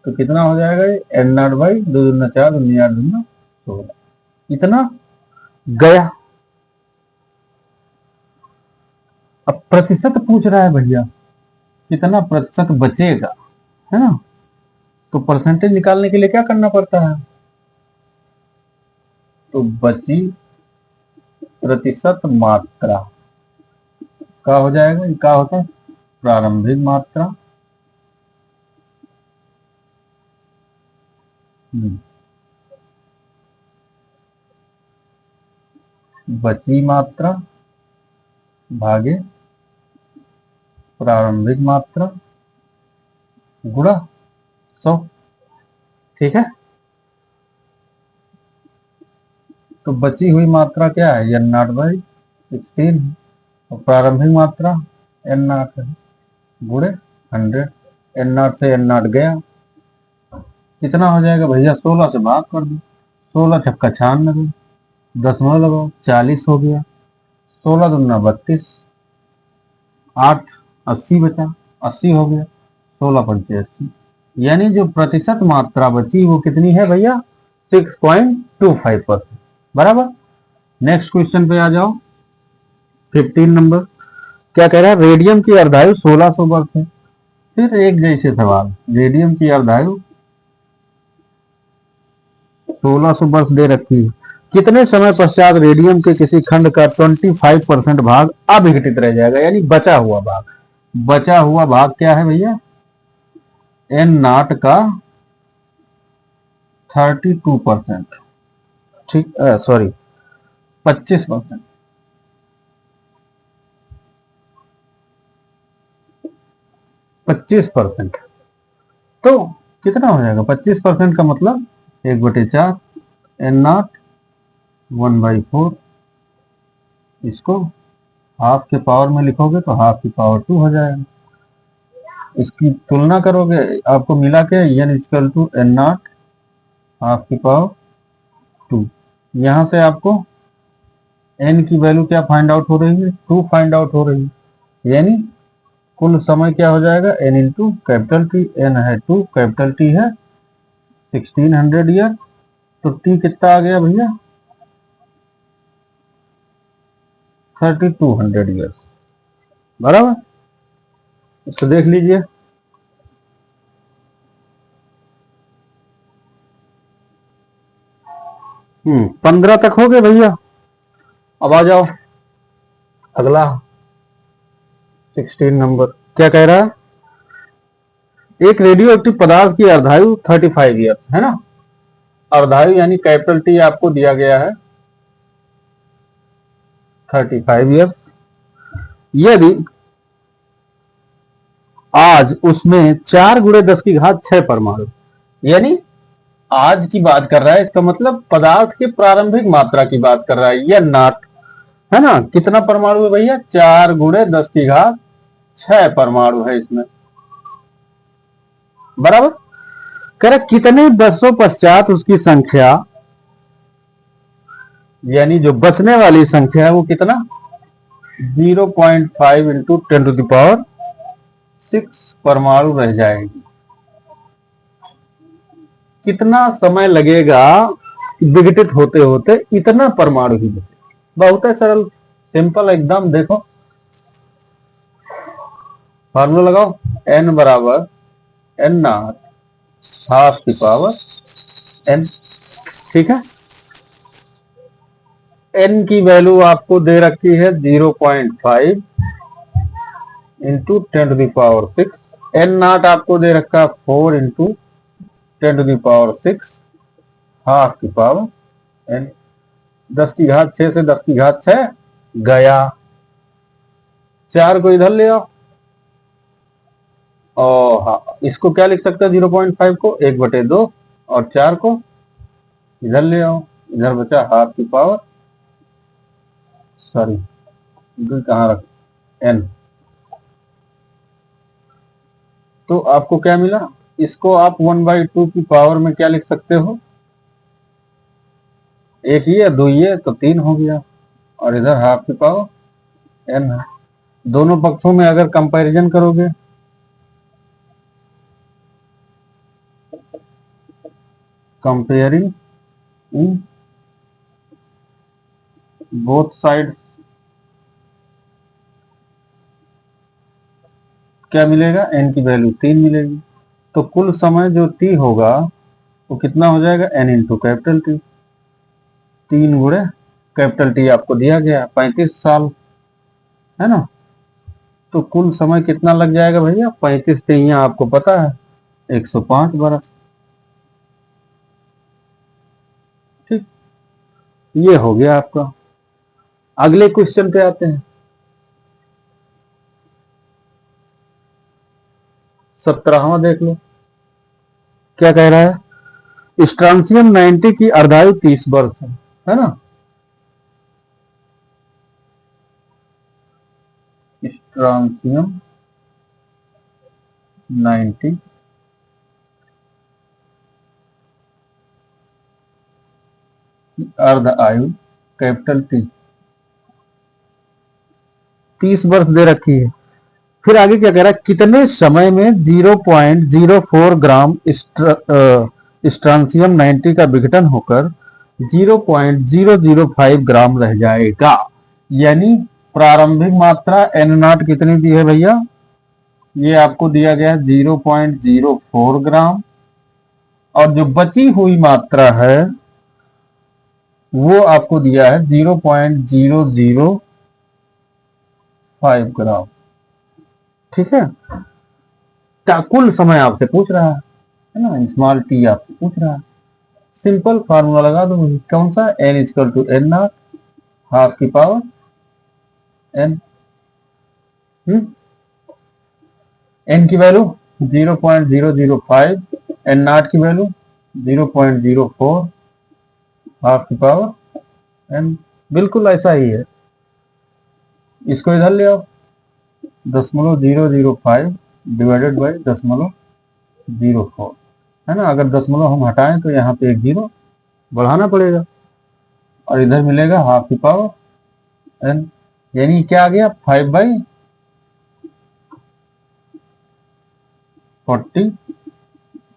तो कितना हो जाएगा ये n नॉट बाई 2 दूना 4 दूनी 8 दूना 16, इतना गया। अब प्रतिशत पूछ रहा है भैया, कितना प्रतिशत बचेगा, है ना, तो परसेंटेज निकालने के लिए क्या करना पड़ता है, तो बची प्रतिशत मात्रा का हो जाएगा, क्या होता है, प्रारंभिक मात्रा बची मात्रा भागे प्रारंभिक मात्रा गुणा 100। ठीक है, तो बची हुई मात्रा क्या है, n नॉट बाई 16 और प्रारंभिक मात्रा n नॉट है, गुणे 100, n नॉट से n नॉट गया, कितना हो जाएगा भैया, 16 से भाग कर दो, 16 छक्का 96, 10 लगाओ 40 हो गया, 16 दूना 32, 8 80 बचा, 80 हो गया, 16 पंचे 80, यानी जो प्रतिशत मात्रा बची वो कितनी है भैया, 6.25%, बराबर। नेक्स्ट क्वेश्चन पे आ जाओ, 15 नंबर क्या कह रहा है, रेडियम की अर्धायु 1600 वर्ष है। फिर एक जैसे सवाल, रेडियम की अर्धायु 1600 वर्ष दे रखी है, कितने समय पश्चात रेडियम के किसी खंड का 25% भाग अविघटित रह जाएगा, यानी बचा हुआ भाग, बचा हुआ भाग क्या है भैया, n नॉट का 32%, ठीक, सॉरी 25%, 25%, तो कितना हो जाएगा, 25% का मतलब 1/4, n नॉट 1/4, इसको हाफ के पावर में लिखोगे तो हाफ की पावर 2 हो जाएगा, इसकी तुलना करोगे आपको मिला के n equal to n not half की पावर 2, यहां से आपको n की वैल्यू क्या फाइंड आउट हो रही है, 2 फाइंड आउट हो रही है, यानी कुल समय क्या हो जाएगा, n into capital T, n है 2, कैपिटल T है 1600 ईयर, तो T कितना आ गया भैया, 3200 ईयर्स, बराबर। इसको देख लीजिए, हम्म, 15 तक हो गए भैया। अब आ जाओ अगला 16 नंबर क्या कह रहा है, एक रेडियो एक्टिव पदार्थ की अर्धायु 35 ईयर है ना, अर्धायु यानी कैपिटल T आपको दिया गया है 35 ईयर, यदि आज उसमें 4 गुणे 10 की घात 6 परमाणु, यानी आज की बात कर रहा है, इसका मतलब पदार्थ के प्रारंभिक मात्रा की बात कर रहा है, यह नाट है ना, कितना परमाणु है भैया, 4 गुणे 10 की घात 6 परमाणु है इसमें, बराबर। कह रहा कितने वर्षों पश्चात उसकी संख्या, यानी जो बचने वाली संख्या है वो कितना, 0.5 इंटू 10⁶ परमाणु रह जाएगी, कितना समय लगेगा विघटित होते होते इतना परमाणु ही बचे, बहुत है सरल, सिंपल एकदम, देखो फार्मूला लगाओ, n बराबर n नॉट हाफ की पावर n, ठीक है, एन की वैल्यू आपको दे रखी है 0.5 इंटू 10⁶। एन नॉट आपको दे रखा है 4 इंटू 10⁶, हाफ की पावर एन। 10⁶ से 10⁶ गया, 4 को इधर ले आओ और हाँ, इसको क्या लिख सकते हैं 0.5 को 1/2 और 4 को इधर ले आओ, इधर बचा हाफ की पावर, सॉरी कहाँ रख एन। तो आपको क्या मिला, इसको आप 1/2 की पावर में क्या लिख सकते हो, एक ही है, दो ही है तो 3 हो गया, और इधर हाफ की पावर एन है। दोनों पक्षों में अगर कंपैरिजन करोगे कंपेयरिंग इन बोथ साइड क्या मिलेगा, एन की वैल्यू 3 मिलेगी। तो कुल समय जो टी होगा वो कितना हो जाएगा, एन इंटू कैपिटल टी, 3 गुणे कैपिटल टी आपको दिया गया 35 साल, है ना। तो कुल समय कितना लग जाएगा भैया, 35 तिहियां आपको पता है 105 बरस। ठीक, ये हो गया आपका। अगले क्वेश्चन पे आते हैं, 17वां देख लो क्या कह रहा है। स्ट्रांसियम 90 की अर्धायु 30 वर्ष है ना। स्ट्रांसियम 90 अर्ध आयु कैपिटल टी 30 वर्ष दे रखी है। फिर आगे क्या कह रहा है, कितने समय में 0.04 ग्राम स्ट्रांसियम 90 का विघटन होकर 0.005 ग्राम रह जाएगा। यानी प्रारंभिक मात्रा एन नॉट कितनी दी है भैया, ये आपको दिया गया 0.04 ग्राम, और जो बची हुई मात्रा है वो आपको दिया है 0.005 ग्राम। ठीक है, कुल समय आपसे पूछ रहा है ना, स्मॉल टी आपसे पूछ रहा है। सिंपल फार्मूला लगा दो, कौन सा, n equal to N naught half की पावर एन। एन की वैल्यू 0.005, एन नॉट की वैल्यू 0.04 हाफ की पावर एन। बिल्कुल ऐसा ही है, इसको इधर ले आओ, 0.005 डिवाइडेड बाई 0.04, है ना। अगर दशमलव हम हटाएं तो यहाँ पे एक 0 बढ़ाना पड़ेगा, और इधर मिलेगा हाफ की पावर एन। यानी क्या आ गया, 5/40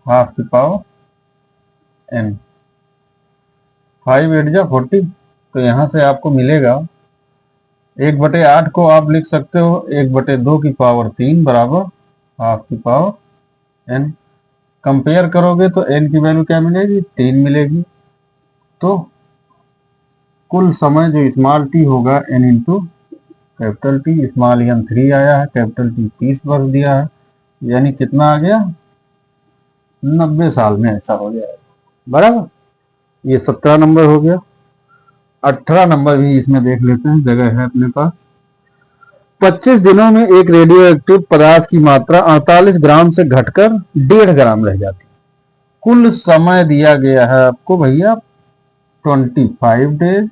हाफ की पावर एन। 5 8 जा 40, तो यहां से आपको मिलेगा 1/8 को आप लिख सकते हो 1/2 की पावर 3 बराबर हाफ की पावर एन। कंपेयर करोगे तो एन की वैल्यू क्या मिलेगी, 3 मिलेगी। तो कुल समय जो स्मॉल टी होगा n into capital T, small n 3 आया है, कैपिटल टी 30 वर्ष दिया है, यानी कितना आ गया, 90 साल में ऐसा हो जाएगा। बराबर, ये 17 नंबर हो गया। 18 नंबर भी इसमें देख लेते हैं, जगह है अपने पास। 25 दिनों में एक रेडियो एक्टिव पदार्थ की मात्रा 48 ग्राम से घटकर 1.5 ग्राम रह जाती है। कुल समय दिया गया है आपको भैया 25 डेज,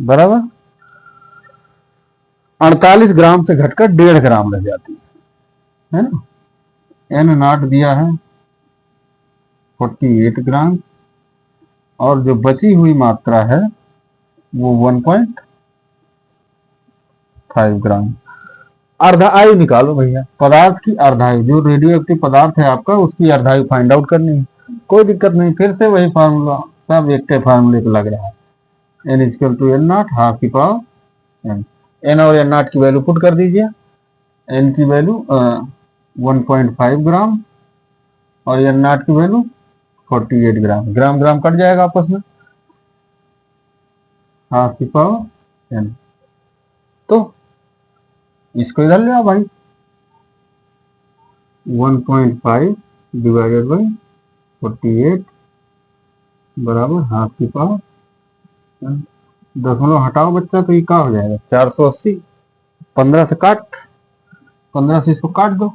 बराबर 48 ग्राम से घटकर 1.5 ग्राम रह जाती है ना। एन नॉट दिया है 48 ग्राम, और जो बची हुई मात्रा है वो 1.5 ग्राम। अर्धायु निकालो भैया, पदार्थ की अर्धायु, जो रेडियो एक्टिव पदार्थ है आपका उसकी अर्धायु फाइंड आउट करनी है। कोई दिक्कत नहीं, फिर से वही फार्मूला, सब एक के फार्मूले पे लग रहा है। N equal to N naught half की पावर एन। एन और एन नॉट की वैल्यू पुट कर दीजिए। एन की वैल्यू 1.5 ग्राम और एन नॉट की value 48 gram. Gram gram cut जाएगा आपस में, हाफ की पावर एन। तो इसको इधर ले आओ भाई, 1.5 डिवाइडेड बाई 48 बराबर हाफ की पावर। दशमलव हटाओ बच्चा तो ये क्या हो जाएगा, 480। 15 से काट, 15 से इसको काट दो,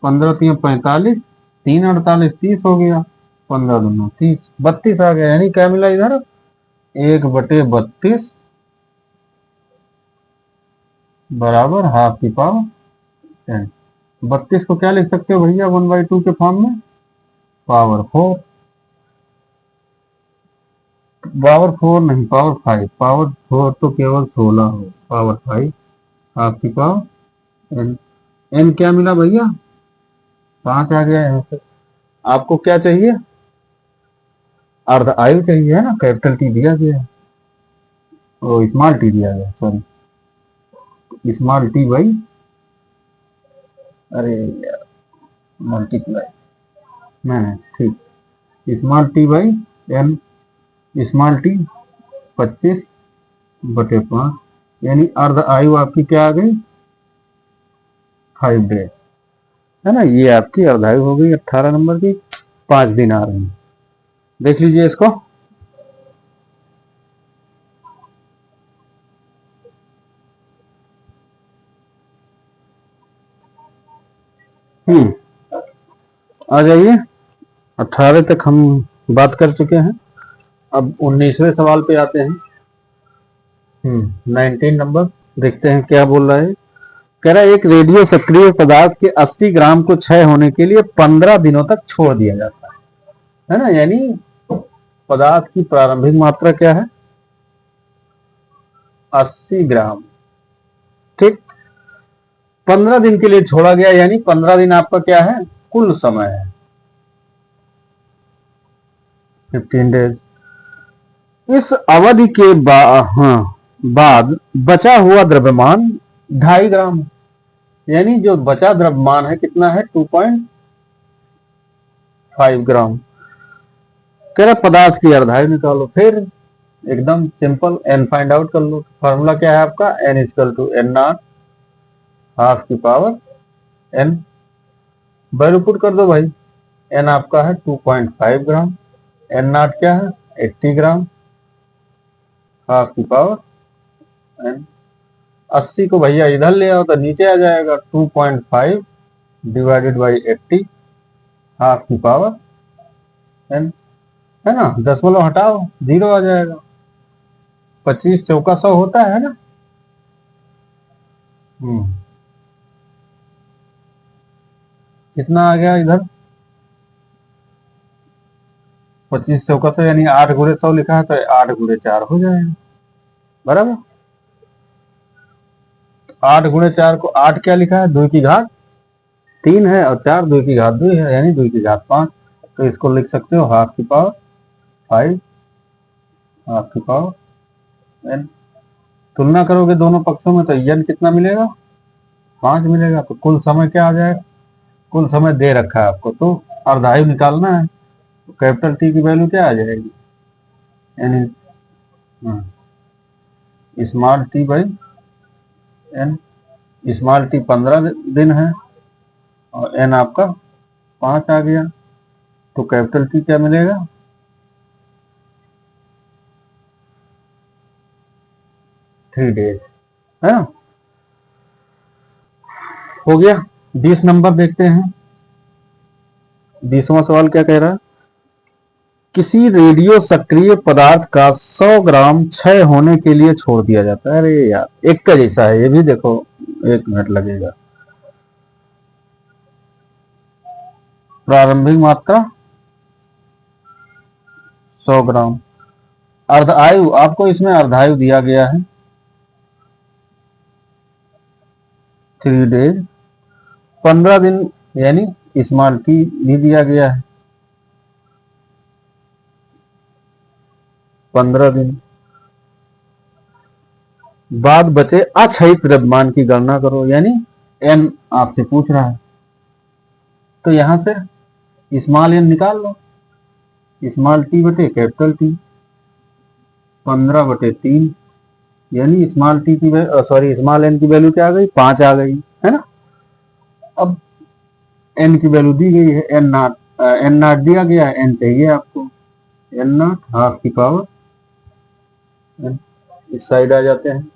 15 3 45, 3 48 30 हो गया, 15 दूना 30, 32 आ गया। यानी क्या मिला इधर, 1/32 बराबर हाफ की पावर 10। 32 को क्या लिख सकते हो भैया 1/2 के फॉर्म में, पावर 4। पावर 4 नहीं, पावर 5। पावर 4 तो केवल 16 हो, पावर 5 हाफ की पावर एन। एन क्या मिला भैया, 5 आ गया यहाँ से। आपको क्या चाहिए, अर्ध आयु चाहिए है ना, कैपिटल टी दिया गया है, ओ स्मॉल टी दिया गया, सॉरी स्मॉल टी बाई, अरे यार मल्टीप्लाई, नहीं ठीक, small t by n. Small t 25/5, यानी अर्ध आयु आपकी क्या आ गई, 5 डेज है ना। ये आपकी अर्ध आयु हो गई 18 नंबर की, 5 दिन आ रहे हैं। देख लीजिए इसको, आ जाइए। 18 तक हम बात कर चुके हैं, अब 19वें सवाल पे आते हैं। 19 नंबर देखते हैं क्या बोल रहा है। कह रहा है एक रेडियो सक्रिय पदार्थ के 80 ग्राम को क्षय होने के लिए 15 दिनों तक छोड़ दिया जाता है ना। यानी पदार्थ की प्रारंभिक मात्रा क्या है, 80 ग्राम, ठीक। 15 दिन के लिए छोड़ा गया, यानी 15 दिन आपका क्या है, कुल समय है, 15 डेज। इस अवधि के बाद बचा हुआ द्रव्यमान 2.5 ग्राम, यानी जो बचा द्रव्यमान है कितना है, 2.5 ग्राम। कह रहा पदार्थ की अर्धायु निकालो, फिर एकदम सिंपल, एन फाइंड आउट कर लो। फॉर्मूला क्या है आपका, n equal to N naught half की पावर एन। वैल्यू पुट कर दो भाई, एन आपका है 2.5 ग्राम, एन नॉट क्या है 80 ग्राम, हाफ की पावर एन। 80 को भैया इधर ले आओ तो नीचे आ जाएगा, 2.5 डिवाइडेड बाई 80 हाफ की पावर एन, है ना। दशमलव हटाओ 0 आ जाएगा, 25 चौका 100 होता है ना। कितना आ गया इधर, 25 चौका 100, यानी 8 गुणे 100 लिखा है तो 8 गुणे 4 हो जाएगा, बराबर। 8 गुणे 4 को 8 क्या लिखा है, 2 की घात 3 है, और 4 2 की घात 2 है, यानी 2 की घात 5। तो इसको लिख सकते हो हाफ की पावर 5 हाफ की पावर एन। तुलना करोगे दोनों पक्षों में तो एन कितना मिलेगा, 5 मिलेगा। तो कुल समय क्या आ जाएगा, कुल समय दे रखा है आपको, तो अर्धायु निकालना है, तो कैपिटल टी की वैल्यू क्या आ जाएगी, यानी small t by n. Small t 15 दिन है और एन आपका 5 आ गया, तो कैपिटल टी क्या मिलेगा, 3 डेज, है ना। हो गया। 20 नंबर देखते हैं। 20वां सवाल क्या कह रहा है, किसी रेडियो सक्रिय पदार्थ का 100 ग्राम क्षय होने के लिए छोड़ दिया जाता है। अरे यार एक का जैसा है ये भी, देखो 1 मिनट लगेगा। प्रारंभिक मात्रा 100 ग्राम, अर्धायु आपको इसमें अर्धायु दिया गया है 3 डेज, 15 दिन यानी स्मॉल टी भी दिया गया है 15 दिन। बाद बचे अक्षयित द्रव्यमान की गणना करो, यानी एन आपसे पूछ रहा है। तो यहां से स्मॉल एन निकाल लो, स्मॉल टी बटे कैपिटल टी, 15/3, यानी स्मॉल टी की सॉरी स्मॉल एन की वैल्यू क्या आ गई, 5 आ गई, है ना। अब एन की वैल्यू दी गई है, एन नॉट दिया गया है, एन चाहिए आपको, एन नॉट हाफ की पावर, इस साइड आ जाते हैं।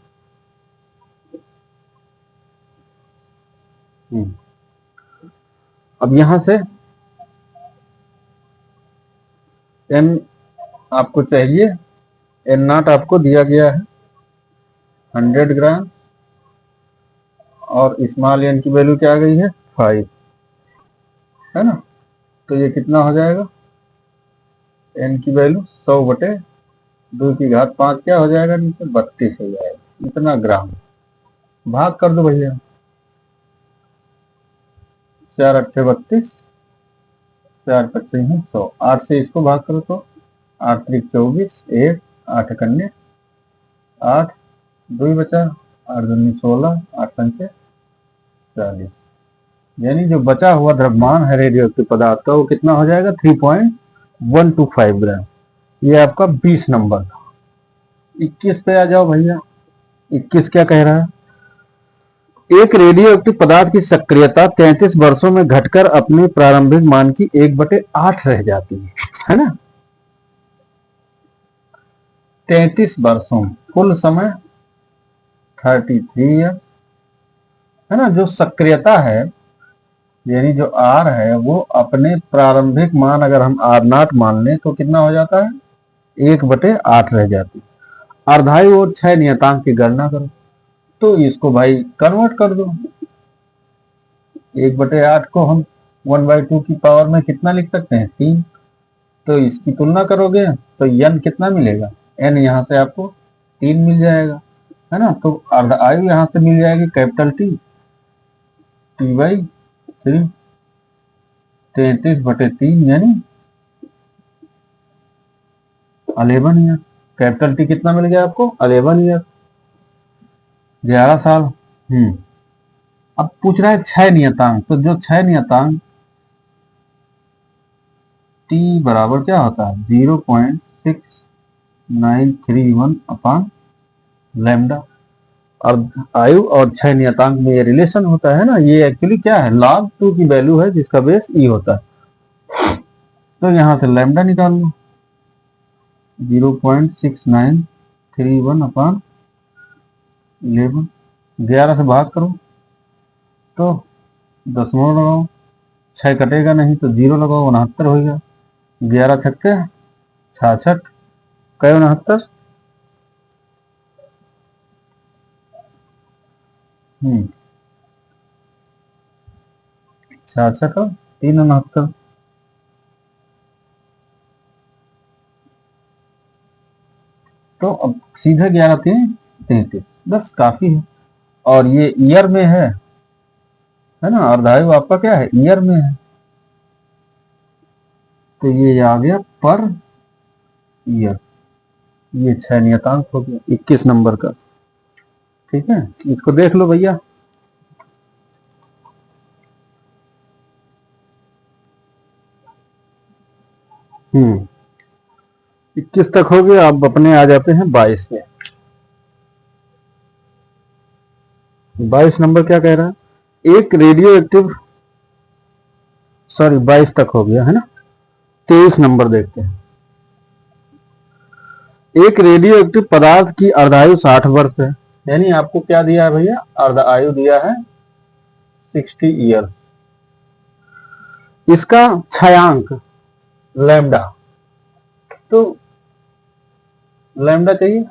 अब यहां से एन आपको चाहिए, एन नॉट आपको दिया गया है 100 ग्राम, और स्मॉल एन की वैल्यू क्या आ गई है 5, है ना। तो ये कितना हो जाएगा, एन की वैल्यू 100/2 की घात 5 क्या हो जाएगा नीचे, 32 हो जाएगा, इतना ग्राम। भाग कर दो भैया, 4 8 32, 4 25 है 100, 8 से इसको भाग करो तो 8 3 24, 1 8 कन्या 8, 2 बचा, 8 दूनी 16, 8 पंचे 40, यानी जो बचा हुआ द्रव्यमान है रेडियो एक्टिव पदार्थ का वो कितना हो जाएगा 3.125 ग्राम। ये आपका 20 नंबर था। 21 पे आ जाओ भैया, 21 क्या कह रहा है, एक रेडियो एक्टिव पदार्थ की सक्रियता 33 वर्षों में घटकर अपने प्रारंभिक मान की 1/8 रह जाती है ना। 33 वर्षों, कुल समय 33 ईयर, है ना। जो सक्रियता है यानी जो आर है वो अपने प्रारंभिक मान अगर हम आर नॉट मान लें तो कितना हो जाता है 1/8 रह जाती है। अर्धायु और क्षय नियतांक की गणना करो, तो इसको भाई कन्वर्ट कर दो, 1/8 को हम 1/2 की पावर में कितना लिख सकते हैं 3, तो इसकी तुलना करोगे तो n कितना मिलेगा, n यहाँ से आपको 3 मिल जाएगा, है ना। तो अर्धायु यहाँ से मिल जाएगी कैपिटल टी, T/3, 33/3 यानी 11 ईयर। कैपिटल टी कितना मिल गया आपको 11 ईयर, 11 साल। अब पूछ रहा है क्षय नियतांक, तो जो क्षय नियतांक टी बराबर क्या होता है 0.6931 अपान लैम्डा, और आयु और क्षय नियतांक में ये रिलेशन होता है ना, ये एक्चुअली क्या है log 2 की वैल्यू है जिसका बेस ई होता है। तो यहां से लैम्डा निकाल लो, 0.6931 अपान 11, 11 से भाग करो तो दशमलव लगाओ, 6 कटेगा नहीं तो 0 लगाओ, 69 होगा, 11 छक्के 66, कई 69, 66 और 3 69, तो अब सीधे 11 3 33, बस काफी है। और ये ईयर में है ना, अर्धायु आपका क्या है ईयर में है, तो ये आ गया पर ईयर, ये 6 नियतांक हो गया 21 नंबर का। ठीक है, इसको देख लो भैया। हम्म 21 तक हो गया, अब अपने आ जाते हैं 22 में। 22 नंबर क्या कह रहा है, एक रेडियो एक्टिव, सॉरी 22 तक हो गया है ना, 23 नंबर देखते हैं। एक रेडियो एक्टिव पदार्थ की अर्धायु 60 वर्ष है, यानी आपको क्या दिया है भैया, अर्धायु दिया है 60 ईयर। इसका क्षयांक लैम्डा, तो लैम्डा चाहिए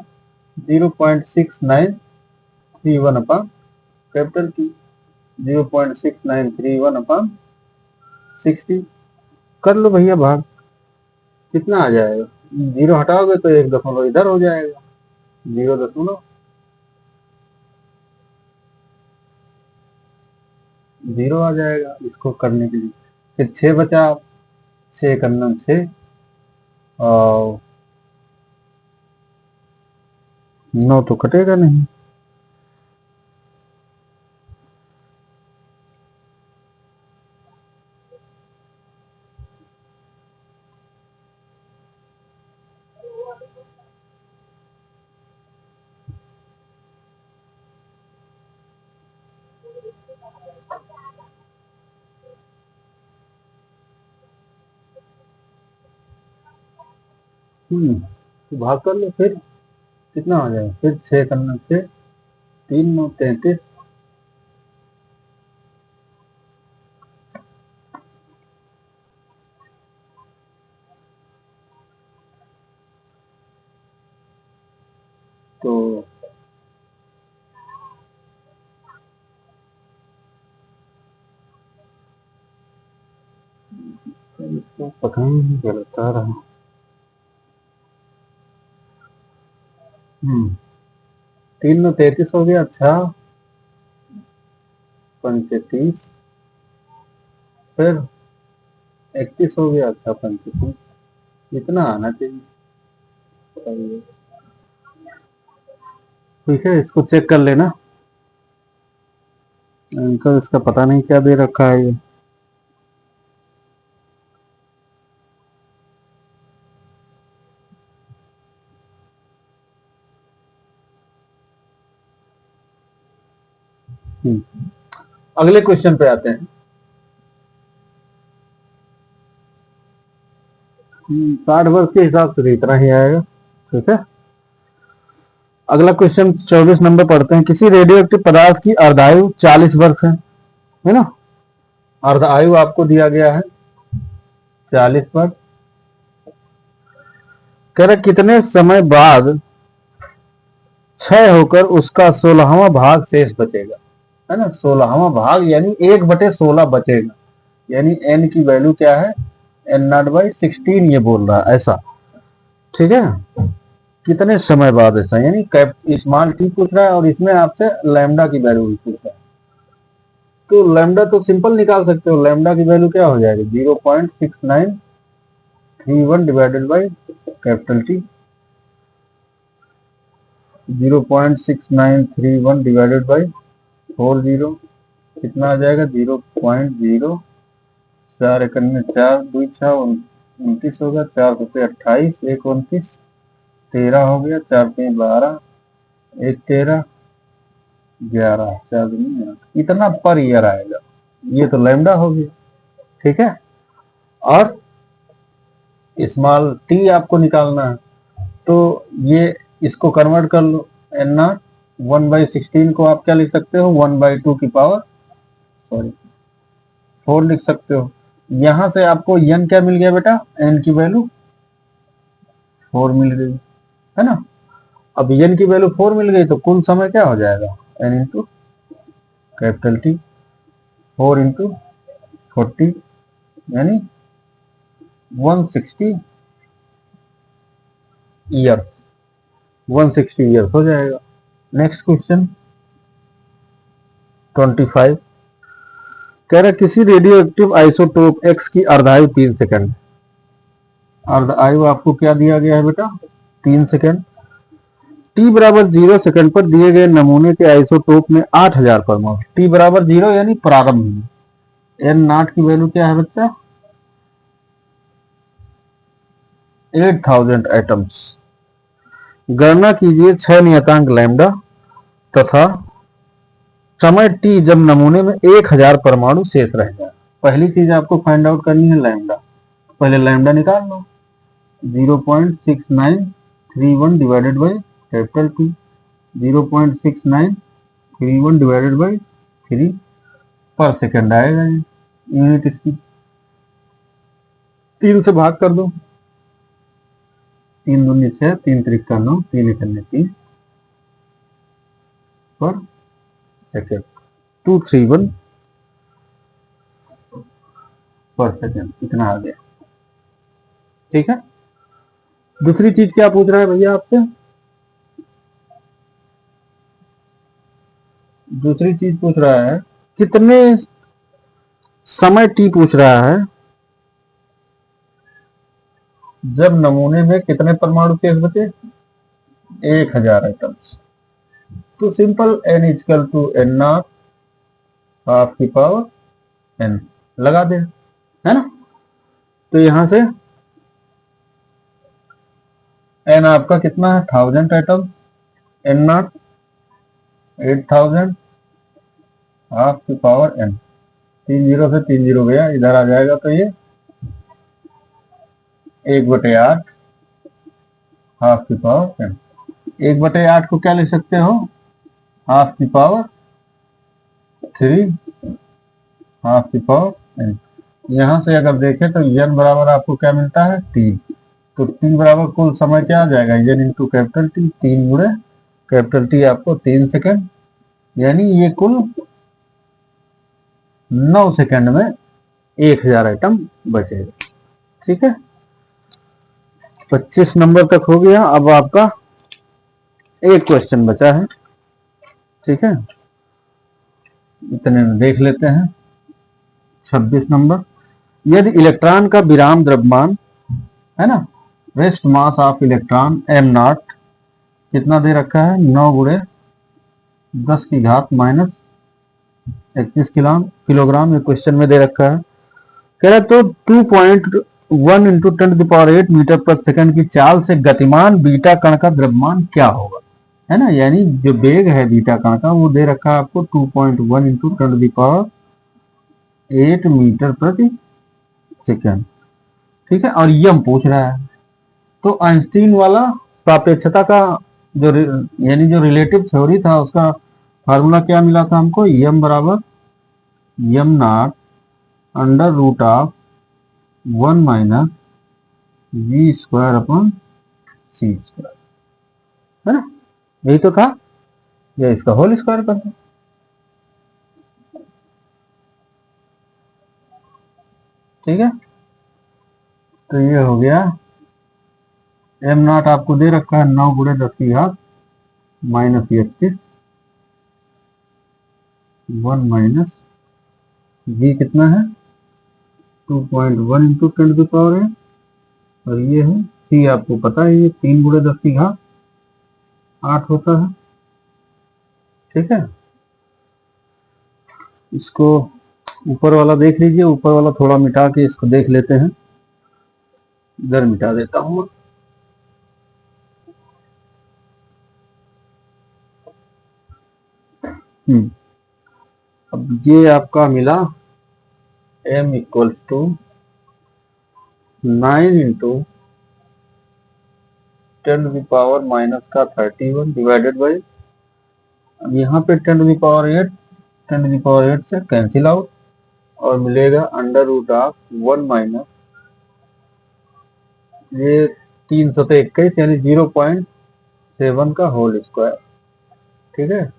0.6931 अपान कैपिटल टी, 0.6931 अपान 60, कर लो भैया भाग, कितना आ जाएगा, 0 हटाओगे तो 1 दशमलव इधर हो जाएगा, 0.0 आ जाएगा इसको करने के लिए। फिर 6 बचा, 6 करना 6 और 9 तो कटेगा नहीं, तो भाग कर लो, फिर कितना हो जाएगा, फिर 6 करना, फिर 3 9 33। तो इसको पता नहीं चलता रहा। 3 9 33 हो गया। अच्छा, 35, फिर 31 हो गया। अच्छा, 35, इतना आना चाहिए। ठीक है, इसको चेक कर लेना। अंकल इसका पता नहीं क्या दे रखा है ये। अगले क्वेश्चन पे आते हैं। 60 वर्ष के हिसाब से इतना ही आएगा। ठीक है, अगला क्वेश्चन 24 नंबर पढ़ते हैं। किसी रेडियो एक्टिव पदार्थ की अर्धायु 40 वर्ष है ना। अर्धायु आपको दिया गया है 40 वर्ष। कह रहे कितने समय बाद क्षय होकर उसका 16वां भाग शेष बचेगा, है ना। 16वां भाग यानी 1/16 बचेगा, यानी n की वैल्यू क्या है, n0/16 ये बोल रहा है ऐसा। ठीक है, कितने समय बाद ऐसा, यानी स्मॉल टी पूछ रहा है और इसमें आपसे लैम्डा की वैल्यू भी पूछ रहा है। तो लैम्डा तो सिंपल निकाल सकते हो। लैम्डा की वैल्यू क्या हो जाएगी, 0.6931 divided by capital T. 0.6931 divided by 40, कितना आ जाएगा, 0.0। 4 एकड़ में 4 2 6 29 होगा। 4 सौ 28, 1 29, 13 हो गया। 4 5 12, 1 13, 11, 4 दूनी 8, इतना पर ईयर आएगा। ये तो लैम्डा हो गया। ठीक है, और स्मॉल टी आपको निकालना है, तो ये इसको कन्वर्ट कर लो। n0 1/16 को आप क्या लिख सकते हो, 1/2 की पावर सॉरी 4 लिख सकते हो। यहां से आपको n क्या मिल गया बेटा, n की वैल्यू 4 मिल गई, है ना। अब n की वैल्यू 4 मिल गई तो कुल समय क्या हो जाएगा, n into capital T, 4 into 40, यानी 160 ईयर, 160 ईयर्स हो जाएगा। Next question 25। कह रहा किसी रेडियो एक्टिव आइसोटोप एक्स की अर्धायु 3 सेकंड। अर्धायु आपको क्या दिया गया है बेटा, 3 सेकंड। टी बराबर 0 सेकंड पर दिए गए नमूने के आइसोटोप में 8000 परमाणु। टी बराबर 0 यानी प्रारंभ में। एन नॉट की वैल्यू क्या है बच्चा, 8000 एटम्स। गणना कीजिए 6 नियतांक लैम्डा तथा समय टी जब नमूने में 1000 परमाणु शेष रह जाए। पहली चीज आपको फाइंड आउट करनी है लैम्डा। पहले लैम्डा निकाल लो, 0.6931 divided by capital T. 0.6931 divided by 3 पर सेकंड आएगा ये यूनिट इसकी। 3 से भाग कर दो, 3 दूनी 6, 3 त्रिका 9, 3 एकन्ने 3 पर सेकंड, 231 पर सेकंड, इतना आ गया। ठीक है, दूसरी चीज क्या पूछ रहा है भैया आपसे, दूसरी चीज पूछ रहा है कितने समय टी पूछ रहा है जब नमूने में कितने परमाणु शेष बचे, 1000 एटम्स। तो simple n equal to n not half की पावर n लगा दे, है ना। तो यहां से n आपका कितना है, 1000 एटम। n नॉट 8000 हाफ की पावर n, 3 जीरो से 3 जीरो गया, इधर आ जाएगा तो ये 1/8 हाफ की पावर n। 1/8 को क्या लिख सकते हो, हाफ की पावर 3 हाफ की पावर n। यहां से अगर देखें तो n बराबर आपको क्या मिलता है 3, तो t बराबर कुल समय क्या आ जाएगा n इंटू कैपिटल टी, 3 गुणे कैपिटल टी आपको 3 सेकेंड, यानी ये कुल 9 सेकेंड में 1000 आइटम बचेगा। ठीक है, 25 नंबर तक हो गया। अब आपका एक क्वेश्चन बचा है। ठीक है, इतने में देख लेते हैं। 26 नंबर, यदि इलेक्ट्रॉन का विराम द्रव्यमान है ना, rest mass of electron m not कितना दे रखा है, 9 गुणे 10 की घात माइनस 21 किलोग्राम, ये क्वेश्चन में दे रखा है। कह रहा तो 2.1 इंटू 10⁸ मीटर पर सेकंड की चाल से गतिमान बीटा कण का द्रव्यमान क्या होगा, है ना, यानी जो वेग है बीटा कण का वो दे रखा है आपको 2.1 इंटू 10⁸ मीटर प्रति सेकंड। ठीक है, और यम पूछ रहा है, तो आइंस्टीन वाला सापेक्षता का जो यानी जो रिलेटिव थ्योरी था उसका फार्मूला क्या मिला था हमको, यम बराबर m not under root of 1 minus v square upon c square, है ना, यही तो था, या इसका होल स्क्वायर कर दो। ठीक है, तो ये हो गया m नॉट आपको दे रखा है 9 गुणे 10 की घात माइनस 31, 1 माइनस v कितना है 2.1 इंटू 10⁸, और ये है c आपको पता है ये 3 गुणे 10 की घात 8 होता है। ठीक है, इसको ऊपर वाला देख लीजिए, ऊपर वाला थोड़ा मिटा के इसको देख लेते हैं, इधर मिटा देता हूं। अब ये आपका मिला m equal to 9 into 10⁻⁻ minus का 31 डिवाइडेड बाई, अब यहाँ पे 10⁸ से कैंसिल आउट और मिलेगा अंडर रूट ऑफ 1 माइनस ये 321 यानी 0.7 का होल स्क्वायर। ठीक है,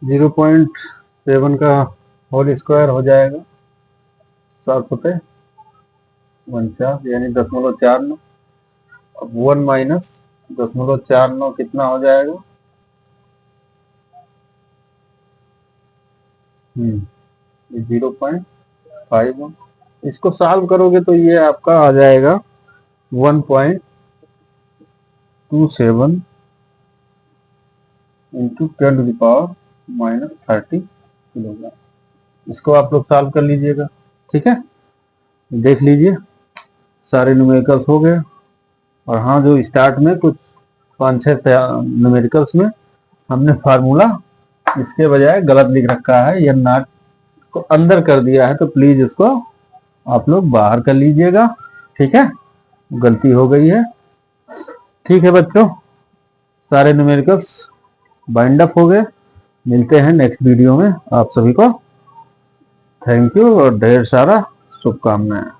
जीरो पॉइंट 7 का होल स्क्वायर हो जाएगा 749 यानी 0.49। अब 1 माइनस 0.49 कितना हो जाएगा, 0.51। इसको सॉल्व करोगे तो ये आपका आ जाएगा 1.27 इंटू 10⁻⁻30 किलोग्राम। इसको आप लोग सॉल्व कर लीजिएगा। ठीक है, देख लीजिए सारे न्यूमेरिकल्स हो गए। और हाँ, जो स्टार्ट में कुछ 5-6 न्यूमेरिकल्स में हमने फार्मूला इसके बजाय गलत लिख रखा है, या नॉट को अंदर कर दिया है, तो प्लीज इसको आप लोग बाहर कर लीजिएगा। ठीक है, गलती हो गई है। ठीक है बच्चों, सारे न्यूमेरिकल्स बाइंड अप हो गए। मिलते हैं नेक्स्ट वीडियो में। आप सभी को थैंक यू और ढेर सारा शुभकामनाएं।